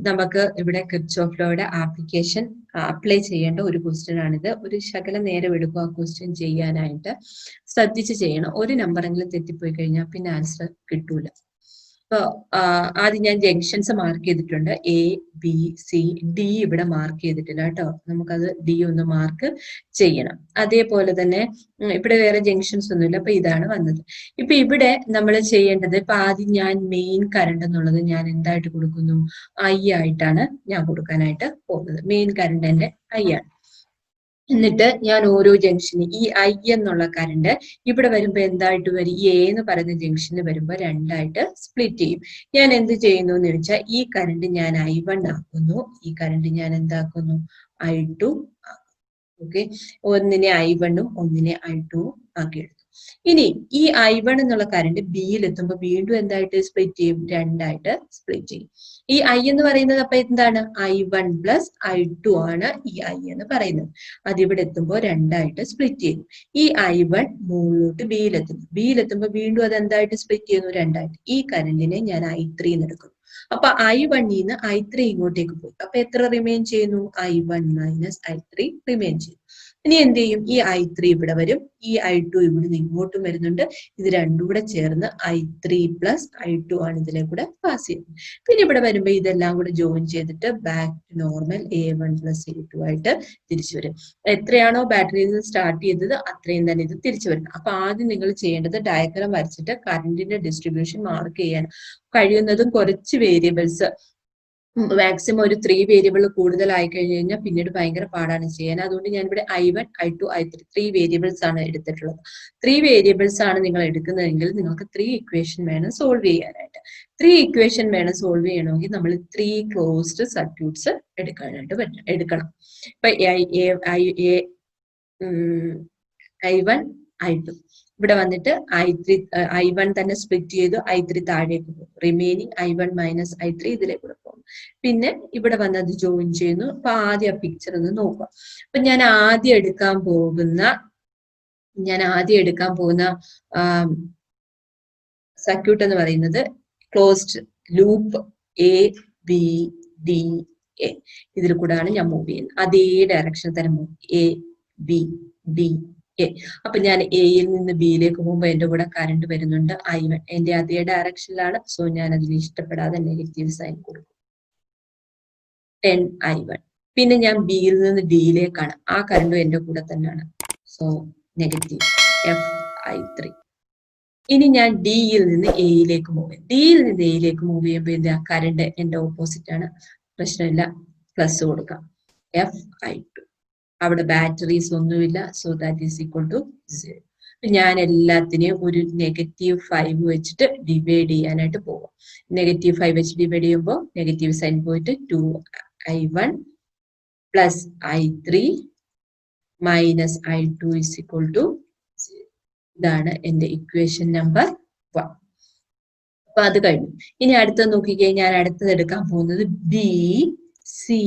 നമുക്ക് ഇവിടെ കിർച്ചോഫ് ലോയുടെ ആപ്ലിക്കേഷൻ അപ്ലൈ ചെയ്യേണ്ട ഒരു ക്വസ്റ്റ്യൻ ആണിത്. ഒരു ശകലം നേരം എടുക്കും ആ ക്വസ്റ്റ്യൻ ചെയ്യാനായിട്ട്. ശ്രദ്ധിച്ച് ചെയ്യണം. ഒരു നമ്പറെങ്കിലും തെറ്റിപ്പോയി കഴിഞ്ഞാൽ പിന്നെ ആൻസർ കിട്ടൂല. അപ്പൊ ആദ്യം ഞാൻ ജംഗ്ഷൻസ് മാർക്ക് ചെയ്തിട്ടുണ്ട്. എ, ബി, സി, ഡി ഇവിടെ മാർക്ക് ചെയ്തിട്ടില്ല കേട്ടോ. നമുക്കത് ഡി ഒന്ന് മാർക്ക് ചെയ്യണം. അതേപോലെ തന്നെ ഇവിടെ വേറെ ജംഗ്ഷൻസ് ഒന്നുമില്ല. അപ്പൊ ഇതാണ് വന്നത്. ഇപ്പൊ ഇവിടെ നമ്മൾ ചെയ്യേണ്ടത്, ഇപ്പൊ ആദ്യം ഞാൻ മെയിൻ കറണ്ട് എന്നുള്ളത് ഞാൻ എന്തായിട്ട് കൊടുക്കുന്നു? ഐ ആയിട്ടാണ് ഞാൻ കൊടുക്കാനായിട്ട് പോകുന്നത്. മെയിൻ കറണ്ട് എന്റെ ഐ ആണ്. എന്നിട്ട് ഞാൻ ഓരോ ജംഗ്ഷന് ഈ ഐ എന്നുള്ള കറണ്ട് ഇവിടെ വരുമ്പോ എന്തായിട്ട് വരും? ഈ എ എന്ന് പറയുന്ന ജംഗ്ഷന് വരുമ്പോ രണ്ടായിട്ട് സ്പ്ലിറ്റ് ചെയ്യും. ഞാൻ എന്ത് ചെയ്യുന്നു എന്ന് വെച്ചാൽ ഈ കറണ്ട് ഞാൻ I1 ആക്കുന്നു, ഈ കറണ്ട് ഞാൻ എന്താക്കുന്നു? I2 ആക്കുന്നു. ഓക്കെ, ഒന്നിനെ I1 ഉം ഒന്നിനെ I2 ഉം ആക്കി എടുത്തു. ഇനി ഈ I1 എന്നുള്ള കറണ്ട് ബിയിൽ എത്തുമ്പോൾ വീണ്ടും എന്തായിട്ട് സ്പ്ലിറ്റ് ചെയ്യും? രണ്ടായിട്ട് സ്പ്ലിറ്റ് ചെയ്യും. ഈ I എന്ന് പറയുന്നത് അപ്പൊ എന്താണ്? I1 പ്ലസ് I2 ആണ് ഈ I എന്ന് പറയുന്നത്. അതിവിടെ എത്തുമ്പോൾ രണ്ടായിട്ട് സ്പ്ലിറ്റ് ചെയ്യും. ഈ I1 മുകളിലോട്ട് ബിയിലെത്തുന്നു. ബിയിലെത്തുമ്പോൾ വീണ്ടും അത് എന്തായിട്ട് സ്പ്ലിറ്റ് ചെയ്യുന്നു? രണ്ടായിട്ട്. ഈ കറണ്ടിനെ ഞാൻ I3 എന്ന് എടുക്കുന്നു. അപ്പൊ I1 ന്ന് I3 ഇങ്ങോട്ടേക്ക് പോയി. അപ്പൊ എത്ര റിമെയിൻ ചെയ്യുന്നു? I1 മൈനസ് I3 റിമെയിൻ ചെയ്യുന്നു. ഇനി എന്ത് ചെയ്യും? ഈ I3 ഇവിടെ വരും, ഈ I2 ഇവിടെ ഇങ്ങോട്ടും വരുന്നുണ്ട്. ഇത് രണ്ടും കൂടെ ചേർന്ന് I3 പ്ലസ് I2 ആണ് ഇതിലേക്കൂടെ പാസ് ചെയ്യുന്നത്. പിന്നെ ഇവിടെ വരുമ്പോൾ ഇതെല്ലാം കൂടെ ജോയിൻ ചെയ്തിട്ട് back to normal A1 plus A2 ആയിട്ട് തിരിച്ചു വരും. എത്രയാണോ ബാറ്ററിയിൽ നിന്ന് സ്റ്റാർട്ട് ചെയ്തത് അത്രയും തന്നെ ഇത് തിരിച്ചു വരും. അപ്പൊ ആദ്യം നിങ്ങൾ ചെയ്യേണ്ടത് ഡയഗ്രാം വരച്ചിട്ട് കറണ്ടിന്റെ ഡിസ്ട്രിബ്യൂഷൻ മാർക്ക് ചെയ്യാൻ കഴിയുന്നതും കുറച്ച് വേരിയബിൾസ്, മാക്സിമം ഒരു 3 വേരിയബിൾ കൂടുതലായി കഴിഞ്ഞു കഴിഞ്ഞാൽ പിന്നീട് ഭയങ്കര പാടാണ് ചെയ്യാൻ. അതുകൊണ്ട് ഞാൻ ഇവിടെ I1, I2, I3 3 വേരിയബിൾസ് ആണ് എടുത്തിട്ടുള്ളത്. 3 വേരിയബിൾസ് ആണ് നിങ്ങൾ എടുക്കുന്നതെങ്കിൽ നിങ്ങൾക്ക് 3 ഇക്വേഷൻ വേണം സോൾവ് ചെയ്യാനായിട്ട്. 3 ഇക്വേഷൻ വേണം സോൾവ് ചെയ്യണമെങ്കിൽ നമ്മൾ 3 ക്ലോസ്ഡ് സർക്യൂട്ട്സ് എടുക്കണം. ഇപ്പൊ I1, I2 ഇവിടെ വന്നിട്ട് I1 തന്നെ സ്പ്ലിറ്റ് ചെയ്തു, I3 താഴേക്ക് പോകും. റിമൈനിങ് I1 മൈനസ് I3 ഇതിലേക്ക് കൂടെ പോകും. പിന്നെ ഇവിടെ വന്നത് ജോയിൻ ചെയ്യുന്നു. അപ്പൊ ആദ്യം ആ പിക്ചർ ഒന്ന് നോക്കുക. അപ്പൊ ഞാൻ ആദ്യം എടുക്കാൻ പോകുന്ന സർക്യൂട്ട് എന്ന് പറയുന്നത് ക്ലോസ്ഡ് ലൂപ്പ് ABDA. ഇതിൽ കൂടെയാണ് ഞാൻ മൂവ് ചെയ്യുന്നത്. അതേ ഡയറക്ഷൻ തന്നെ മൂവ് ABDA. അപ്പൊ ഞാൻ എയിൽ നിന്ന് ബിയിലേക്ക് പോകുമ്പോൾ എന്റെ കൂടെ കറണ്ട് വരുന്നുണ്ട് I1. എന്റെ അതേ ഡയറക്ഷനിലാണ്. സോ ഞാൻ അതിന് ഇഷ്ടപ്പെടാതെ നെഗറ്റീവ് സൈൻ കൊടുക്കും. 10I1. പിന്നെ ഞാൻ ബിയിൽ നിന്ന് ഡിയിലേക്കാണ്. ആ കറണ്ടും എന്റെ കൂടെ തന്നെയാണ്. So negative FI3. ഇനി ഞാൻ ഡിയിൽ നിന്ന് എയിലേക്ക് മൂവ് ചെയ്യും. ഡിയിൽ നിന്ന് എയിലേക്ക് മൂവ് ചെയ്യുമ്പോൾ എന്താ? കറണ്ട് എന്റെ ഓപ്പോസിറ്റ് ആണ്. പ്രശ്നമില്ല, പ്ലസ് കൊടുക്കാം. FI2. അവിടെ ബാറ്ററീസ് ഒന്നുമില്ല. So that is equal to 0. ഞാൻ എല്ലാത്തിനെയും ഒരു -5 വെച്ചിട്ട് ഡിവൈഡ് ചെയ്യാനായിട്ട് പോകും. -5 വെച്ച് ഡിവൈഡ് ചെയ്യുമ്പോൾ നെഗറ്റീവ് സൈൻ പോയിട്ട് 2I1 plus I3 minus I2 is equal to 0. ഇതാണ് എന്റെ ഇക്വേഷൻ നമ്പർ 1. അപ്പൊ അത് കഴിഞ്ഞു. ഇനി അടുത്തത് നോക്കിക്കഴിഞ്ഞാൽ ഞാൻ അടുത്തത് എടുക്കാൻ പോകുന്നത് B, സി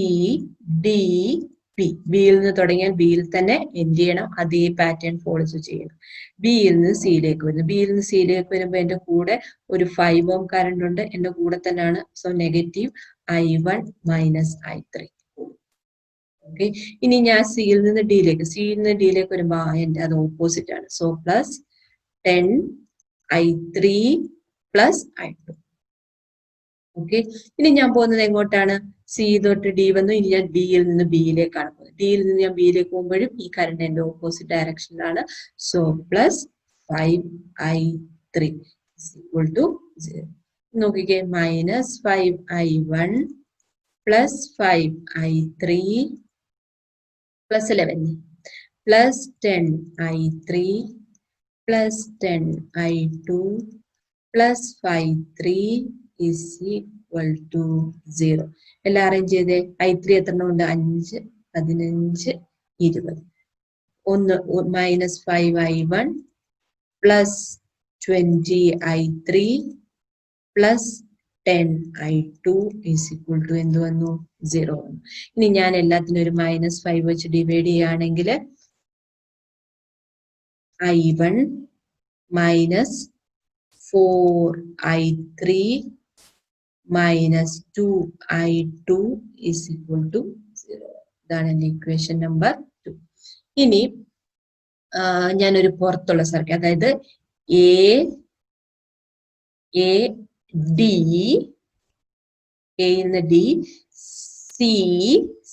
ഡി പി. ബിയിൽ നിന്ന് തുടങ്ങിയാൽ ബിയിൽ തന്നെ എൻഡ് ചെയ്യണം. അതേ പാറ്റേൺ ഫോളോ ചെയ്യണം. ബിയിൽ നിന്ന് സിയിലേക്ക് വരുന്നു. ബിയിൽ നിന്ന് സിയിലേക്ക് വരുമ്പോൾ എന്റെ കൂടെ ഒരു 5 ഓം കറണ്ട് ഉണ്ട്. എന്റെ കൂടെ തന്നെയാണ്. So negative I1 minus I3. Okay, ഇനി ഞാൻ സിയിൽ നിന്ന് ഡിയിലേക്ക് വരുമ്പോൾ എന്റെ അത് ഓപ്പോസിറ്റ് ആണ്. So plus 10 I3 plus I2. Okay, ഇനി ഞാൻ പോകുന്നത് എങ്ങോട്ടാണ്? സി തൊട്ട് ഡി വന്നു. ഇനി ഞാൻ ഡിയിൽ നിന്ന് ബിയിലേക്കാണ് പോകുന്നത്. ഡിയിൽ നിന്ന് ഞാൻ ബിയിലേക്ക് പോകുമ്പോഴും ഈ കറണ്ട് എന്റെ ഓപ്പോസിറ്റ് ഡയറക്ഷനിലാണ്. So plus 5I3 equal to 0. നോക്കിക്കേ, minus 5I1 plus 5I3 plus 11 plus 10I3 plus 10I2 plus 5 is equal to 0. എല്ലാം അറേഞ്ച് ചെയ്തേ. I3 എത്ര ഉണ്ട്? 5, 15, 20. ഒന്ന് minus 5I1 plus 20I3 plus 10I2 is equal to എന്ത് വന്നു? 0 വന്നു. ഇനി ഞാൻ എല്ലാത്തിനും ഒരു -5 വെച്ച് ഡിവൈഡ് ചെയ്യുകയാണെങ്കിൽ I1 minus 4I3 minus 2I2 is equal to 0. ഇതാണ് എന്റെ ഇക്വേഷൻ നമ്പർ 2. ഇനി ഞാനൊരു പുറത്തുള്ള സർക്യൂട്ട്, അതായത് എന്ന് ഡി,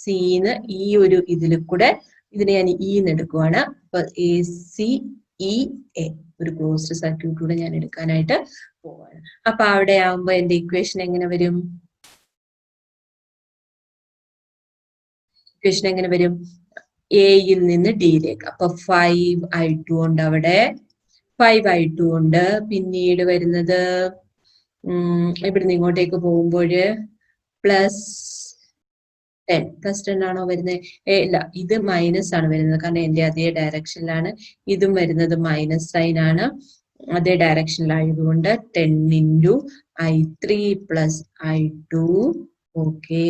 സിന്ന് ഈ ഒരു ഇതിൽ കൂടെ ഇതിനെ ഞാൻ ഇന്ന് എടുക്കുവാണ്. അപ്പൊ ACEA ഒരു ക്ലോസ്ഡ് സർക്യൂട്ട് കൂടെ ഞാൻ എടുക്കാനായിട്ട് പോവാണ്. അപ്പൊ അവിടെ ആവുമ്പോ എന്റെ ഇക്വേഷൻ എങ്ങനെ വരും? എയിൽ നിന്ന് ഡിയിലേക്ക്. അപ്പൊ 5I2 ഉണ്ട് അവിടെ, 5I2 ഉണ്ട്. പിന്നീട് വരുന്നത് ഇവിടുന്ന് ഇങ്ങോട്ടേക്ക് പോകുമ്പോൾ പ്ലസ് 10 ആണോ വരുന്നത്? ഇല്ല, ഇത് മൈനസ് ആണ് വരുന്നത്. കാരണം എന്റെ അതേ ഡയറക്ഷനിലാണ്. ഇതും വരുന്നത് മൈനസ് സൈൻ ആണ്. അതേ ഡയറക്ഷനിലായതുകൊണ്ട് 10 into I3 plus I2. Okay,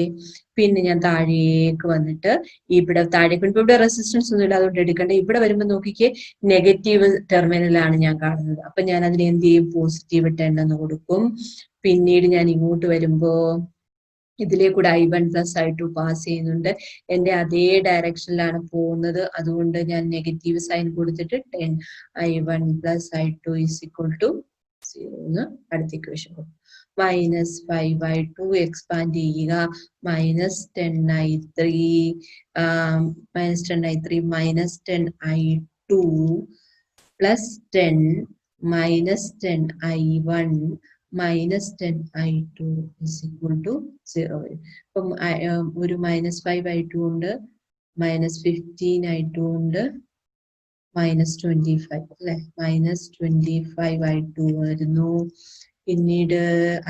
പിന്നെ ഞാൻ താഴേക്ക് വന്നിട്ട് ഇവിടെ താഴേക്ക് വരുമ്പോൾ ഇവിടെ റെസിസ്റ്റൻസ് ഒന്നും ഇല്ല, അതുകൊണ്ട് എടുക്കണ്ട. ഇവിടെ വരുമ്പോൾ നോക്കിക്കേ, നെഗറ്റീവ് ടെർമിനലാണ് ഞാൻ കാണുന്നത്. അപ്പൊ ഞാൻ അതിന് എന്ത് ചെയ്യും? പോസിറ്റീവ് 10 എന്ന് കൊടുക്കും. പിന്നീട് ഞാൻ ഇങ്ങോട്ട് വരുമ്പോ ഇതിലേക്കൂടെ I1 പ്ലസ് I2 പാസ് ചെയ്യുന്നുണ്ട്. എന്റെ അതേ ഡയറക്ഷനിലാണ് പോകുന്നത്. അതുകൊണ്ട് ഞാൻ നെഗറ്റീവ് സൈൻ കൊടുത്തിട്ട് 10I1 plus I2 is equal to 0 എന്ന് അടുത്ത ഇക്വേഷൻ കൊടുക്കും. മൈനസ് 5I2 എക്സ്പാൻഡ് ചെയ്യുക, minus 10I3 minus 10I2 plus 10 minus 10I1 minus 10I2 is equal to 0 വരും. അപ്പം ഒരു മൈനസ് 5I2 ഉണ്ട്, മൈനസ് 15I2 ഉണ്ട്, മൈനസ് 25 അല്ലെ, മൈനസ് 25I2 വരുന്നു. പിന്നീട്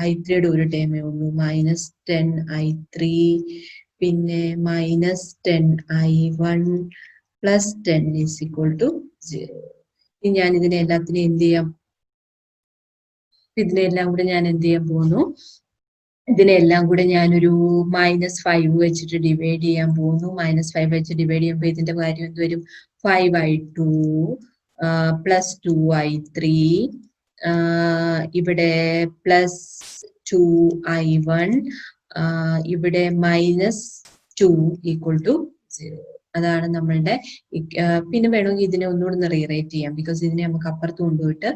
I3യുടെ ഒരു ടേമേ ഉള്ളൂ, മൈനസ് 10I3, പിന്നെ minus 10I1 plus 10 is equal to 0. ഇനി ഞാൻ ഇതിനെ എല്ലാത്തിനും എന്ത് ചെയ്യാം? ഇതിനെല്ലാം കൂടെ ഞാൻ എന്ത് ചെയ്യാൻ പോകുന്നു? ഇതിനെല്ലാം കൂടെ ഞാനൊരു -5 വെച്ചിട്ട് ഡിവൈഡ് ചെയ്യാൻ പോകുന്നു. -5 വെച്ച് ഡിവൈഡ് ചെയ്യുമ്പോൾ ഇതിന്റെ കാര്യം എന്ത് വരും? 5I2 പ്ലസ് 2I3, ഇവിടെ പ്ലസ് 2I1, ഇവിടെ -2 ഈക്വൽ ടു 0. അതാണ് നമ്മളുടെ. പിന്നെ വേണമെങ്കിൽ ഇതിനെ ഒന്നുകൂടെ റീറൈറ്റ് ചെയ്യാം, ബിക്കോസ് ഇതിനെ നമുക്ക് അപ്പുറത്ത് കൊണ്ടുപോയിട്ട്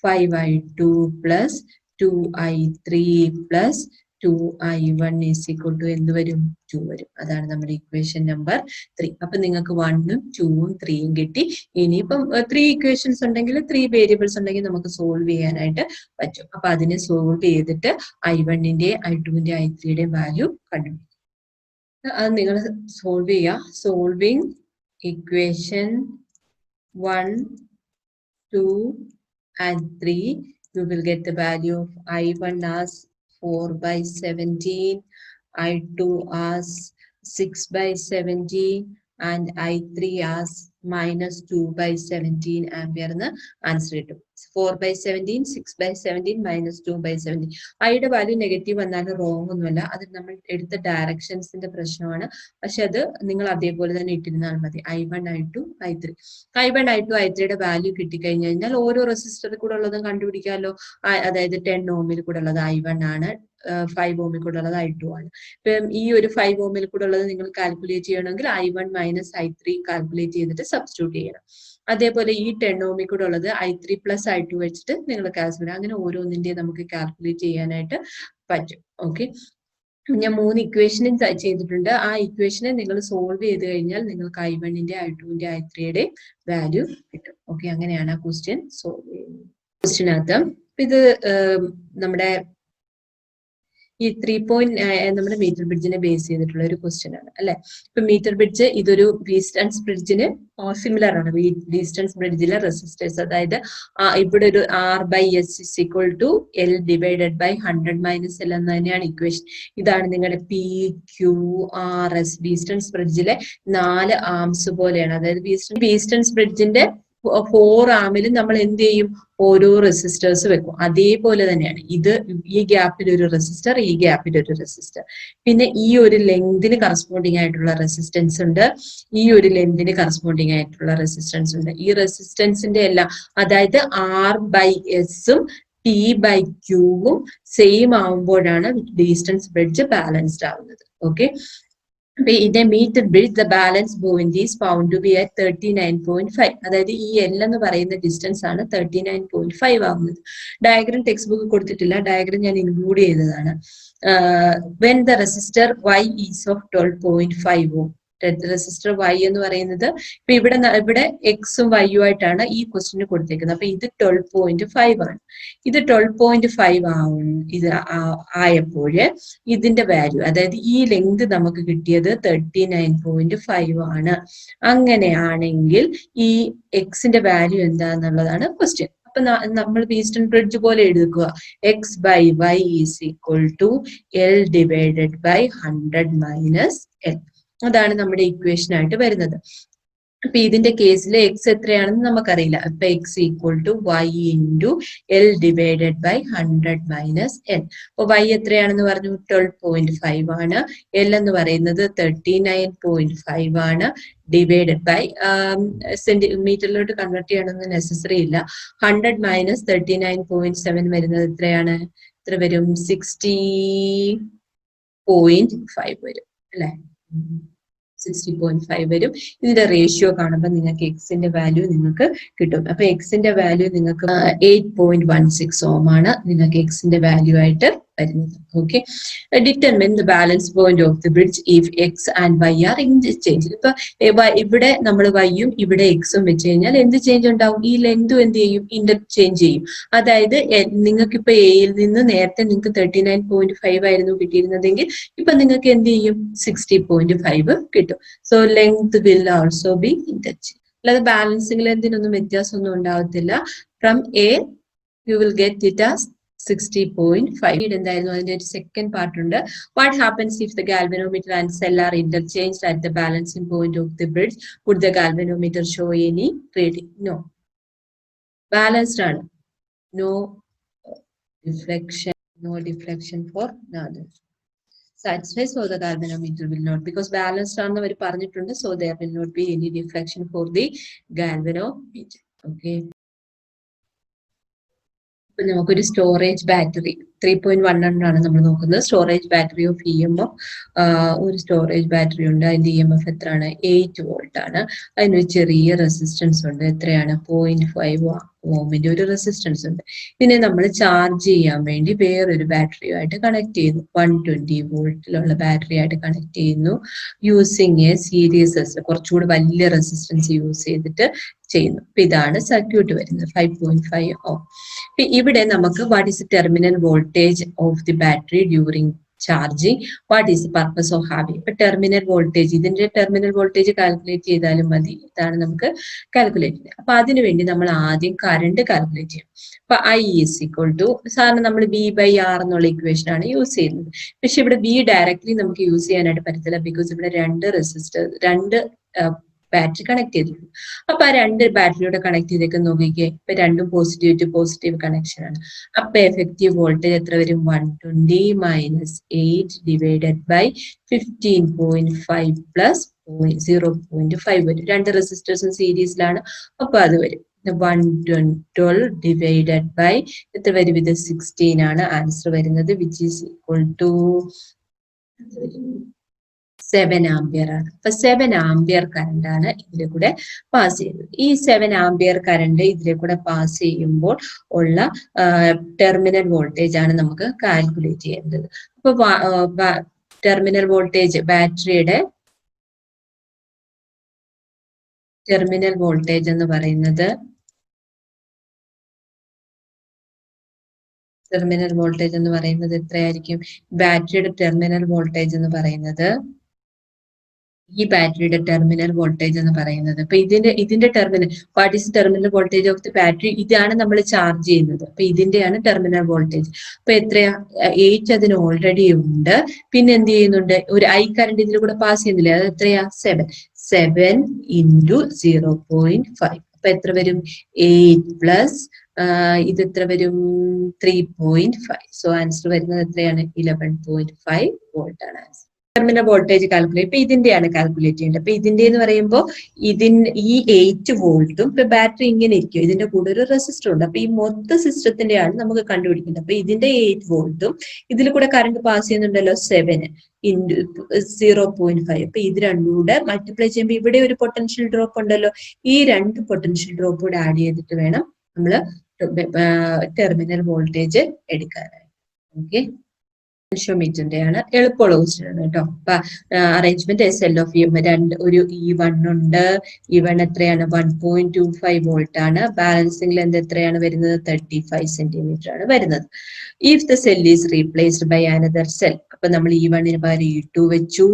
5I2 plus 2I3 plus 2I1 is equal to എന്ത് വരും? 2 വരും. അതാണ് നമ്മുടെ ഇക്വേഷൻ നമ്പർ 3. അപ്പൊ നിങ്ങൾക്ക് 1ഉം 2ഉം 3ഉം കിട്ടി. ഇനിയിപ്പം 3 ഇക്വേഷൻസ് ഉണ്ടെങ്കിൽ 3 വേരിയബിൾസ് ഉണ്ടെങ്കിൽ നമുക്ക് സോൾവ് ചെയ്യാനായിട്ട് പറ്റും. അപ്പൊ അതിനെ സോൾവ് ചെയ്തിട്ട് I1ന്റെ I2ന്റെ I3യുടെ വാല്യൂ കണ്ടുപിടിക്കും. അത് നിങ്ങൾ സോൾവ് ചെയ്യുക. Solving equation 1, 2 and 3, you will get the value of I1 as 4/17, I2 as 6/17, and I3 as -2/17 ampere എന്ന് ആൻസർ കിട്ടും. 4/17, 6/17, -2/17. ഐയുടെ വാല്യൂ നെഗറ്റീവ് വന്നാലും റോങ് ഒന്നുമല്ല, അത് നമ്മൾ എടുത്ത ഡയറക്ഷൻസിന്റെ പ്രശ്നമാണ്. പക്ഷെ അത് നിങ്ങൾ അതേപോലെ തന്നെ ഇട്ടിരുന്നാൽ മതി. I1, I2, I3. I1, I2, I3യുടെ value കിട്ടിക്കഴിഞ്ഞു കഴിഞ്ഞാൽ ഓരോ റെസിസ്റ്ററിൽ കൂടെ ഉള്ളതും കണ്ടുപിടിക്കാമല്ലോ. അതായത് 10 ഓമിൽ കൂടെ ഉള്ളത് I1 ആണ്, 5 ഓമിൽ കൂടെ ഉള്ളത് I2 ആണ്. ഇപ്പം ഈ ഒരു 5 ഓമിൽ കൂടെ ഉള്ളത് നിങ്ങൾ കാൽക്കുലേറ്റ് ചെയ്യണമെങ്കിൽ I1 - I3 കാൽക്കുലേറ്റ് ചെയ്തിട്ട് സബ്സ്റ്റിറ്റ്യൂട്ട് ചെയ്യണം. അതേപോലെ ഈ 10 ഓമിൽ കൂടെ ഉള്ളത് I3 + I2 വെച്ചിട്ട് നിങ്ങൾ കാൽക്കുലേറ്റ്, അങ്ങനെ ഓരോന്നിന്റെയും നമുക്ക് കാൽക്കുലേറ്റ് ചെയ്യാനായിട്ട് പറ്റും. ഓക്കെ, ഞാൻ 3 ഇക്വേഷനും ചെയ്തിട്ടുണ്ട്. ആ ഇക്വേഷനെ നിങ്ങൾ സോൾവ് ചെയ്ത് കഴിഞ്ഞാൽ നിങ്ങൾക്ക് I1ന്റെ, I2ന്റെ, I3യുടെ വാല്യൂ കിട്ടും. ഓക്കെ, അങ്ങനെയാണ് ആ ക്വസ്റ്റ്യൻ സോൾവ് ചെയ്യുന്നത്. ക്വസ്റ്റ്യനകത്ത് ഇത് നമ്മുടെ ഈ 3 നമ്മുടെ മീറ്റർ ബ്രിഡ്ജിനെ ബേസ് ചെയ്തിട്ടുള്ള ഒരു ക്വസ്റ്റ്യൻ ആണ് അല്ലെ. ഇപ്പൊ മീറ്റർ ബ്രിഡ്ജ് ഇതൊരു വീസ്റ്റൺസ് ബ്രിഡ്ജിന് സിമിലർ ആണ്. വീസ്റ്റൺസ് ബ്രിഡ്ജിലെ റെസിസ്റ്റേഴ്സ്, അതായത് ഇവിടെ ഒരു R/S = L / 100 - L എന്ന് തന്നെയാണ് ഇക്വേഷൻ. ഇതാണ് നിങ്ങളുടെ PQRS. വീസ്റ്റൺസ് ബ്രിഡ്ജിലെ 4 ആംസ് പോലെയാണ്. അതായത് വീസ്റ്റൺസ് ബ്രിഡ്ജിന്റെ 4 ആമിലും നമ്മൾ എന്ത് ചെയ്യും, ഓരോ റെസിസ്റ്റേഴ്സ് വെക്കും. അതേപോലെ തന്നെയാണ് ഇത്. ഈ ഗ്യാപ്പിൽ ഒരു റെസിസ്റ്റർ, ഈ ഗ്യാപ്പിൽ ഒരു റെസിസ്റ്റർ, പിന്നെ ഈ ഒരു ലെങ്തിന് കറസ്പോണ്ടിങ് ആയിട്ടുള്ള റെസിസ്റ്റൻസ് ഉണ്ട്, ഈ ഒരു ലെങ്തിന് കറസ്പോണ്ടിങ് ആയിട്ടുള്ള റെസിസ്റ്റൻസ് ഉണ്ട്. ഈ റെസിസ്റ്റൻസിന്റെ എല്ലാം, അതായത് R/S-ഉം T/Q-വും സെയിം ആവുമ്പോഴാണ് വീസ്റ്റൺസ് ബ്രിഡ്ജ് ബാലൻസ്ഡ് ആവുന്നത്. Okay, in a meter bridge, the balance point is found to be at 39.5. അതായത് ഈ L എന്ന് പറയുന്ന ഡിസ്റ്റൻസ് ആണ് 39.5 ആവുന്നത്. ഡയഗ്രം ടെക്സ്റ്റ് ബുക്ക് കൊടുത്തിട്ടില്ല, ഡയഗ്രം ഞാൻ ഇൻക്ലൂഡ് ചെയ്തതാണ്. When the resistor Y is of 12.5 ohm, resistor Y എന്ന് പറയുന്നത് ഇപ്പൊ ഇവിടെ എക്സും വൈയും ആയിട്ടാണ് ഈ ക്വസ്റ്റിന് കൊടുത്തേക്കുന്നത്. അപ്പൊ ഇത് 12.5 ആണ്. ഇത് 12.5 ആവും. ഇത് ആയപ്പോഴ് ഇതിന്റെ വാല്യൂ, അതായത് ഈ ലെങ്ത് നമുക്ക് കിട്ടിയത് 39.5 ആണ്. അങ്ങനെയാണെങ്കിൽ ഈ എക്സിന്റെ വാല്യൂ എന്താന്നുള്ളതാണ് ക്വസ്റ്റ്യൻ. അപ്പൊ നമ്മൾ വീസ്റ്റൺ ബ്രിഡ്ജ് പോലെ എഴുതുക. X/Y = L / 100 - L. അതാണ് നമ്മുടെ ഇക്വേഷൻ ആയിട്ട് വരുന്നത്. അപ്പൊ ഇതിന്റെ കേസിൽ എക്സ് എത്രയാണെന്ന് നമുക്കറിയില്ല. അപ്പൊ X = Y × L / 100 - L. അപ്പൊ Y എത്രയാണെന്ന് പറഞ്ഞു, 12.5 ആണ്. L എന്ന് പറയുന്നത് 39.5 ആണ്. ഡിവൈഡഡ് ബൈ സെന്റിമീറ്ററിലോട്ട് കൺവേർട്ട് ചെയ്യണമെന്ന് നെസസറി ഇല്ല. 100 - 39.7 വരുന്നത് എത്രയാണ്? എത്ര വരും? 60.5 വരും അല്ലെ? 60.5 വരും. ഇതിന്റെ റേഷ്യോ കാണുമ്പോൾ നിങ്ങൾക്ക് എക്സിന്റെ വാല്യൂ നിങ്ങൾക്ക് കിട്ടും. അപ്പൊ എക്സിന്റെ വാല്യൂ നിങ്ങൾക്ക് 8.16 ഓം ആണ് നിങ്ങൾക്ക് എക്സിന്റെ വാല്യൂ ആയിട്ട് വരുന്നത്. Okay, determine the balance point of the bridge if x and y are interchange. ഇപ്പൊ ഇവിടെ നമ്മൾ വൈയും ഇവിടെ എക്സും വെച്ച് കഴിഞ്ഞാൽ എന്ത് ചേഞ്ച് ഉണ്ടാവും? ഈ ലെങ്തും എന്ത് ചെയ്യും? ഇന്റർചേഞ്ച് ചെയ്യും. അതായത് നിങ്ങൾക്ക് ഇപ്പൊ എയിൽ നിന്ന് നേരത്തെ നിങ്ങൾക്ക് 39.5 ആയിരുന്നു കിട്ടിയിരുന്നതെങ്കിൽ ഇപ്പൊ നിങ്ങൾക്ക് എന്ത് ചെയ്യും? 60.5 കിട്ടും. So length will also be interchange. അല്ലാതെ ബാലൻസിംഗ് ലെങ്തിനൊന്നും വ്യത്യാസമൊന്നും ഉണ്ടാവത്തില്ല. From A you will get it as 60.5. എന്തായിരുന്നു അതിന്റെ ഒരു സെക്കൻഡ് പാർട്ട് ഉണ്ട്. What happens if the galvanometer and cell are interchanged at the balancing point of the bridge? Would the galvanometer show any reading? No, balanced ആണ്. No deflection for satisfied, so the galvanometer will not, because balanced ആണെന്ന് അവർ പറഞ്ഞിട്ടുണ്ട്. So there will not be any deflection for the galvanometer. Okay, ഇപ്പൊ നമുക്കൊരു storage battery 3.1 ആണ് നമ്മൾ നോക്കുന്നത്. Storage battery off EMF. ഒരു storage battery ഉണ്ട്, അതിന്റെ EMF എത്രയാണ്? 8 വോൾട്ട് ആണ്. അതിനൊരു ചെറിയ റെസിസ്റ്റൻസ് ഉണ്ട്. എത്രയാണ്? 0.5 ഓമിന്റെ ഒരു റെസിസ്റ്റൻസ് ഉണ്ട്. ഇതിനെ നമ്മൾ ചാർജ് ചെയ്യാൻ വേണ്ടി വേറൊരു ബാറ്ററിയുമായിട്ട് കണക്ട് ചെയ്യുന്നു. 120 വോൾട്ടിലുള്ള ബാറ്ററി ആയിട്ട് കണക്ട് ചെയ്യുന്നു. യൂസിങ് എ സീരീസ്, കുറച്ചുകൂടി വലിയ റെസിസ്റ്റൻസ് യൂസ് ചെയ്തിട്ട് ചെയ്യുന്നു. അപ്പൊ ഇതാണ് സർക്യൂട്ട് വരുന്നത്. 5.5 ഓം. ഇവിടെ നമുക്ക് what is terminal voltage of the battery during charging. What is the purpose of having? ഇപ്പൊ ടെർമിനൽ വോൾട്ടേജ്, ഇതിന്റെ ടെർമിനൽ വോൾട്ടേജ് കാൽക്കുലേറ്റ് ചെയ്താലും മതി. ഇതാണ് നമുക്ക് കാൽക്കുലേറ്റ് ചെയ്യുന്നത്. അപ്പൊ അതിനുവേണ്ടി നമ്മൾ ആദ്യം കറണ്ട് കാൽക്കുലേറ്റ് ചെയ്യും. അപ്പൊ I is equal to, സാധാരണ നമ്മൾ V/R എന്നുള്ള ഇക്വേഷൻ ആണ് യൂസ് ചെയ്യുന്നത്. പക്ഷെ ഇവിടെ V ഡയറക്ട്ലി നമുക്ക് യൂസ് ചെയ്യാനായിട്ട് പറ്റത്തില്ല. ബിക്കോസ് ഇവിടെ രണ്ട് ബാറ്ററി കണക്ട് ചെയ്തിട്ടുണ്ട്. അപ്പൊ ആ രണ്ട് ബാറ്ററിയോടെ കണക്ട് ചെയ്തേക്ക് നോക്കിക്കേ. ഇപ്പൊ രണ്ടും പോസിറ്റീവ് ടു പോസിറ്റീവ് കണക്ഷൻ ആണ്. അപ്പൊ എഫക്റ്റീവ് വോൾട്ടേജ് എത്ര വരും? 120 മൈനസ് 8 ഡിവൈഡഡ് ബൈ 15.5 പ്ലസ് 0.5 വരും. രണ്ട് റെസിസ്റ്റേഴ്സും സീരീസിലാണ്. അപ്പൊ അത് വരും 112 ഡിവൈഡഡ് ബൈ എത്ര വരും? ഇത് 16 ആണ് ആൻസർ വരുന്നത്, which is equal to 7 ampere ആണ്. അപ്പൊ 7 ആംപിയർ കറണ്ട് ആണ് ഇതിലെ കൂടെ പാസ് ചെയ്യുന്നത്. ഈ 7 ആംപിയർ കറണ്ട് ഇതിലെ കൂടെ പാസ് ചെയ്യുമ്പോൾ ഉള്ള ടെർമിനൽ വോൾട്ടേജ് ആണ് നമുക്ക് കാൽക്കുലേറ്റ് ചെയ്യേണ്ടത്. അപ്പൊ ടെർമിനൽ വോൾട്ടേജ്, ബാറ്ററിയുടെ ടെർമിനൽ വോൾട്ടേജ് എന്ന് പറയുന്നത് എത്രയായിരിക്കും? ബാറ്ററിയുടെ ടെർമിനൽ വോൾട്ടേജ് എന്ന് പറയുന്നത്, ഈ ബാറ്ററിയുടെ ടെർമിനൽ വോൾട്ടേജ് എന്ന് പറയുന്നത്, അപ്പൊ ഇതിന്റെ terminal, what is terminal voltage of the battery? ഇതാണ് നമ്മൾ ചാർജ് ചെയ്യുന്നത്. അപ്പൊ ഇതിന്റെയാണ് ടെർമിനൽ വോൾട്ടേജ്. അപ്പൊ എത്രയാ? 8 അതിന് ഓൾറെഡി ഉണ്ട്. പിന്നെ എന്ത് ചെയ്യുന്നുണ്ട്? ഒരു I കറണ്ട് ഇതിൽ കൂടെ പാസ് ചെയ്യുന്നില്ലേ? അത് എത്രയാ? 7 ഇൻറ്റു 0.5. അപ്പൊ എത്ര വരും? 8 പ്ലസ് ഇത് എത്ര വരും? 3.5. സോ ആൻസർ വരുന്നത് എത്രയാണ്? 11.5 വോൾട്ട് ആണ് ആൻസർ. Terminal voltage calculate. ഇപ്പൊ ഇതിന്റെയാണ് കാൽക്കുലേറ്റ് ചെയ്യേണ്ടത്. അപ്പൊ ഇതിന്റെ എന്ന് പറയുമ്പോൾ ഈ 8 വോൾട്ടും ഇപ്പൊ ബാറ്ററി ഇങ്ങനെ ഇരിക്കും, ഇതിന്റെ കൂടെ ഒരു റെസിസ്റ്റർ ഉണ്ട്. അപ്പൊ ഈ മൊത്ത സിസ്റ്റത്തിന്റെയാണ് നമുക്ക് കണ്ടുപിടിക്കേണ്ടത്. അപ്പൊ ഇതിന്റെ 8 വോൾട്ടും ഇതിൽ കൂടെ കറണ്ട് പാസ് ചെയ്യുന്നുണ്ടല്ലോ 7 ഇൻറ്റു 0.5. അപ്പൊ ഇത് രണ്ടും കൂടെ മൾട്ടിപ്ലൈ ചെയ്യുമ്പോൾ ഇവിടെ ഒരു പൊട്ടൻഷ്യൽ ഡ്രോപ്പ് ഉണ്ടല്ലോ. ഈ രണ്ട് പൊട്ടൻഷ്യൽ ഡ്രോപ്പ് കൂടെ ആഡ് ചെയ്തിട്ട് വേണം നമ്മൾ ടെർമിനൽ വോൾട്ടേജ് എടുക്കാനായി. ഓക്കെ, പൊട്ടൻഷ്യോമീറ്ററിന്റെ ആണ്. എളുപ്പമുള്ള ക്വസ്റ്റ്യൻ ആണ് കേട്ടോ. അപ്പൊ അറേഞ്ച്മെന്റ് SL of ഒരു E1 ഉണ്ട്. E1 എത്രയാണ്? 1.25 വോൾട്ട് ആണ്. ബാലൻസിംഗ് ലെന്ത് എത്രയാണ് വരുന്നത്? 35 സെന്റിമീറ്റർ ആണ് വരുന്നത്. If the cell is replaced by another cell, അപ്പൊ നമ്മൾ E1 പകരം E2 വെച്ചു.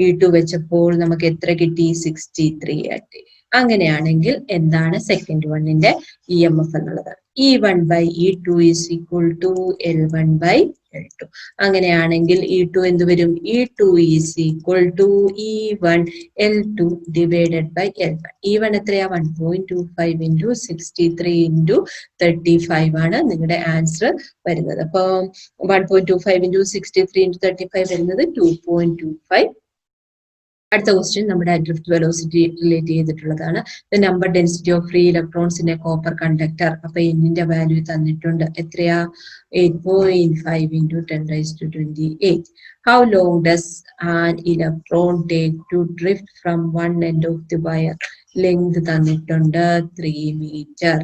E2 വെച്ചപ്പോൾ നമുക്ക് എത്ര കിട്ടി? 63 ആട്ടി. അങ്ങനെയാണെങ്കിൽ എന്താണ് സെക്കൻഡ് വണ്ണിന്റെ EMF എന്നുള്ളത്? E1 by E2 is equal to L1 by L2. അങ്ങനെയാണെങ്കിൽ E2 എന്ത് വരും? E2 is equal to E1 L2 divided by L1. E1 എത്രയാ? 1.25 into 63 into 35 ആണ് നിങ്ങളുടെ ആൻസർ വരുന്നത്. അപ്പൊ 1.25 into 63 into 35 വരുന്നത് 2.25. അടുത്ത ക്വസ്റ്റ്യൻ നമ്മുടെ ഡ്രിഫ്റ്റ് വെലോസിറ്റി റിലേറ്റ് ചെയ്തിട്ടുള്ളതാണ്. The number density of free electrons in A copper conductor. അപ്പൊ എന്നിന്റെ വാല്യൂ തന്നിട്ടുണ്ട്. എത്രയാ? 8.5 into 10⁻28. How long does an electron take to drift from one end of the wire? Length തന്നിട്ടുണ്ട് 3 metre.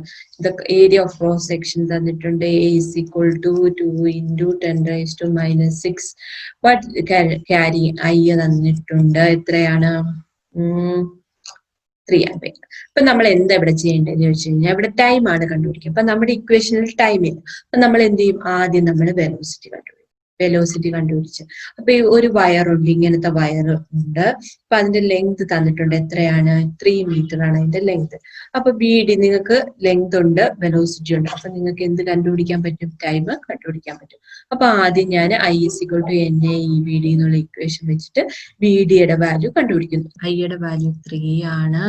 The area of cross section തന്നിട്ടുണ്ട്. A is equal to 2 into 10⁻6. What carry I തന്നിട്ടുണ്ട്. എത്രയാണ്? 3 ampere. അപ്പൊ നമ്മൾ എന്താ ഇവിടെ ചെയ്യേണ്ടതെന്ന് ചോദിച്ചു കഴിഞ്ഞാൽ ഇവിടെ ടൈം ആണ് കണ്ടുപിടിക്കുക. അപ്പൊ നമ്മുടെ ഇക്വേഷനിൽ ടൈം ഇല്ല. അപ്പൊ നമ്മൾ എന്ത് ചെയ്യും? ആദ്യം നമ്മൾ വെലോസിറ്റി കണ്ടുപിടിച്ച്, അപ്പൊ ഈ ഒരു വയറുണ്ട്, ഇങ്ങനത്തെ വയർ ഉണ്ട്. അപ്പൊ അതിന്റെ ലെങ്ത് തന്നിട്ടുണ്ട്. എത്രയാണ്? 3 മീറ്റർ ആണ് അതിന്റെ ലെങ്ത്. അപ്പൊ BD നിങ്ങൾക്ക് ലെങ്ത് ഉണ്ട്, വെലോസിറ്റി ഉണ്ട്. അപ്പൊ നിങ്ങൾക്ക് എന്ത് കണ്ടുപിടിക്കാൻ പറ്റും? ടൈം കണ്ടുപിടിക്കാൻ പറ്റും. അപ്പൊ ആദ്യം ഞാൻ I is equal to NAEBD എന്നുള്ള ഇക്വേഷൻ വെച്ചിട്ട് BDയുടെ വാല്യൂ കണ്ടുപിടിക്കുന്നു. I യുടെ വാല്യൂ 3 ആണ്.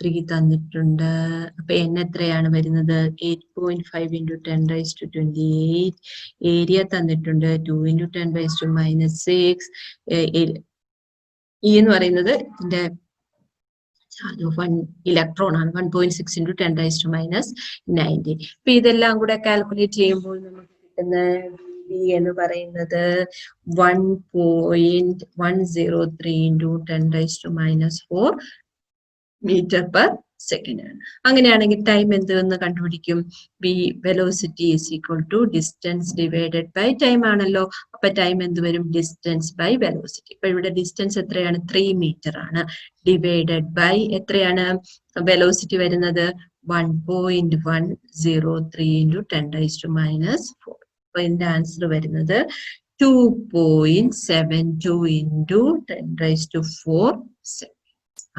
3 തന്നിട്ടുണ്ട്. അപ്പൊ N എത്രയാണ് വരുന്നത്? 8.5 into 10⁻28. ഏരിയ തന്നിട്ടുണ്ട് 2 into 10⁻6. E എന്ന് പറയുന്നത് ഇതിന്റെ ചാർജ് ഓഫ് ഇലക്ട്രോൺ ആണ്. 1.6 into 10⁻90. അപ്പൊ ഇതെല്ലാം കൂടെ കാൽക്കുലേറ്റ് ചെയ്യുമ്പോൾ നമുക്ക് കിട്ടുന്ന B എന്ന് പറയുന്നത് 1.103 into 10⁻4 മീറ്റർ പെർ സെക്കൻഡ് ആണ്. അങ്ങനെയാണെങ്കിൽ ടൈം എന്തെന്ന് കണ്ടുപിടിക്കും? Velocity is equal to distance divided by time ആണല്ലോ. അപ്പൊ ടൈം എന്ത് വരും? Distance by velocity. ഇപ്പൊ ഇവിടെ ഡിസ്റ്റൻസ് എത്രയാണ്? 3 മീറ്റർ ആണ്. ഡിവൈഡഡ് ബൈ എത്രയാണ്? വെലോസിറ്റി വരുന്നത് 1.103 into 10⁻4. അപ്പൊ ഇതിന്റെ ആൻസർ വരുന്നത് 2.72 into 10⁴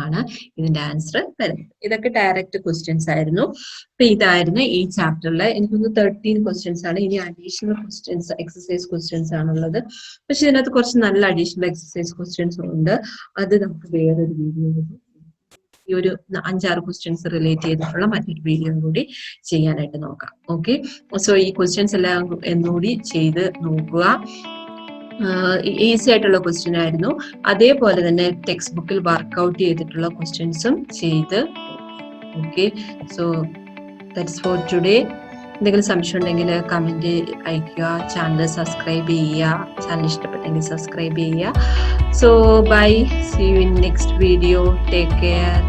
ആണ് ഇതിന്റെ ആൻസർ വരുന്നത്. ഇതൊക്കെ ഡയറക്റ്റ് ക്വസ്റ്റ്യൻസ് ആയിരുന്നു. അപ്പൊ ഇതായിരുന്നു ഈ ചാപ്റ്ററിലെ എനിക്കൊന്ന് 13 ക്വസ്റ്റ്യൻസ് ആണ്. ഇനി അഡീഷണൽ ക്വസ്റ്റ്യൻസ് എക്സസൈസ് ക്വസ്റ്റ്യൻസ് ആണുള്ളത്. പക്ഷെ ഇതിനകത്ത് കുറച്ച് നല്ല അഡീഷണൽ എക്സസൈസ് ക്വസ്റ്റ്യൻസ് ഉണ്ട്. അത് നമുക്ക് വേറൊരു വീഡിയോ ഈ ഒരു 5-6 ക്വസ്റ്റ്യൻസ് റിലേറ്റ് ചെയ്തിട്ടുള്ള മറ്റൊരു വീഡിയോ കൂടി ചെയ്യാനായിട്ട് നോക്കാം. ഓക്കെ, സോ ഈ ക്വസ്റ്റ്യൻസ് എല്ലാം ഒന്നുകൂടി ചെയ്ത് നോക്കുക. ഈസി ആയിട്ടുള്ള ക്വസ്റ്റ്യൻ ആയിരുന്നു. അതേപോലെ തന്നെ ടെക്സ്റ്റ് ബുക്കിൽ വർക്ക്ഔട്ട് ചെയ്തിട്ടുള്ള ക്വസ്റ്റ്യൻസും ചെയ്ത്. Okay, so that's for today. എന്തെങ്കിലും സംശയം ഉണ്ടെങ്കിൽ കമന്റ് അയക്കുക, ചാനൽ സബ്സ്ക്രൈബ് ചെയ്യുക, ചാനൽ ഇഷ്ടപ്പെട്ടെങ്കിൽ സബ്സ്ക്രൈബ് ചെയ്യുക. So bye, see you in next video, take care.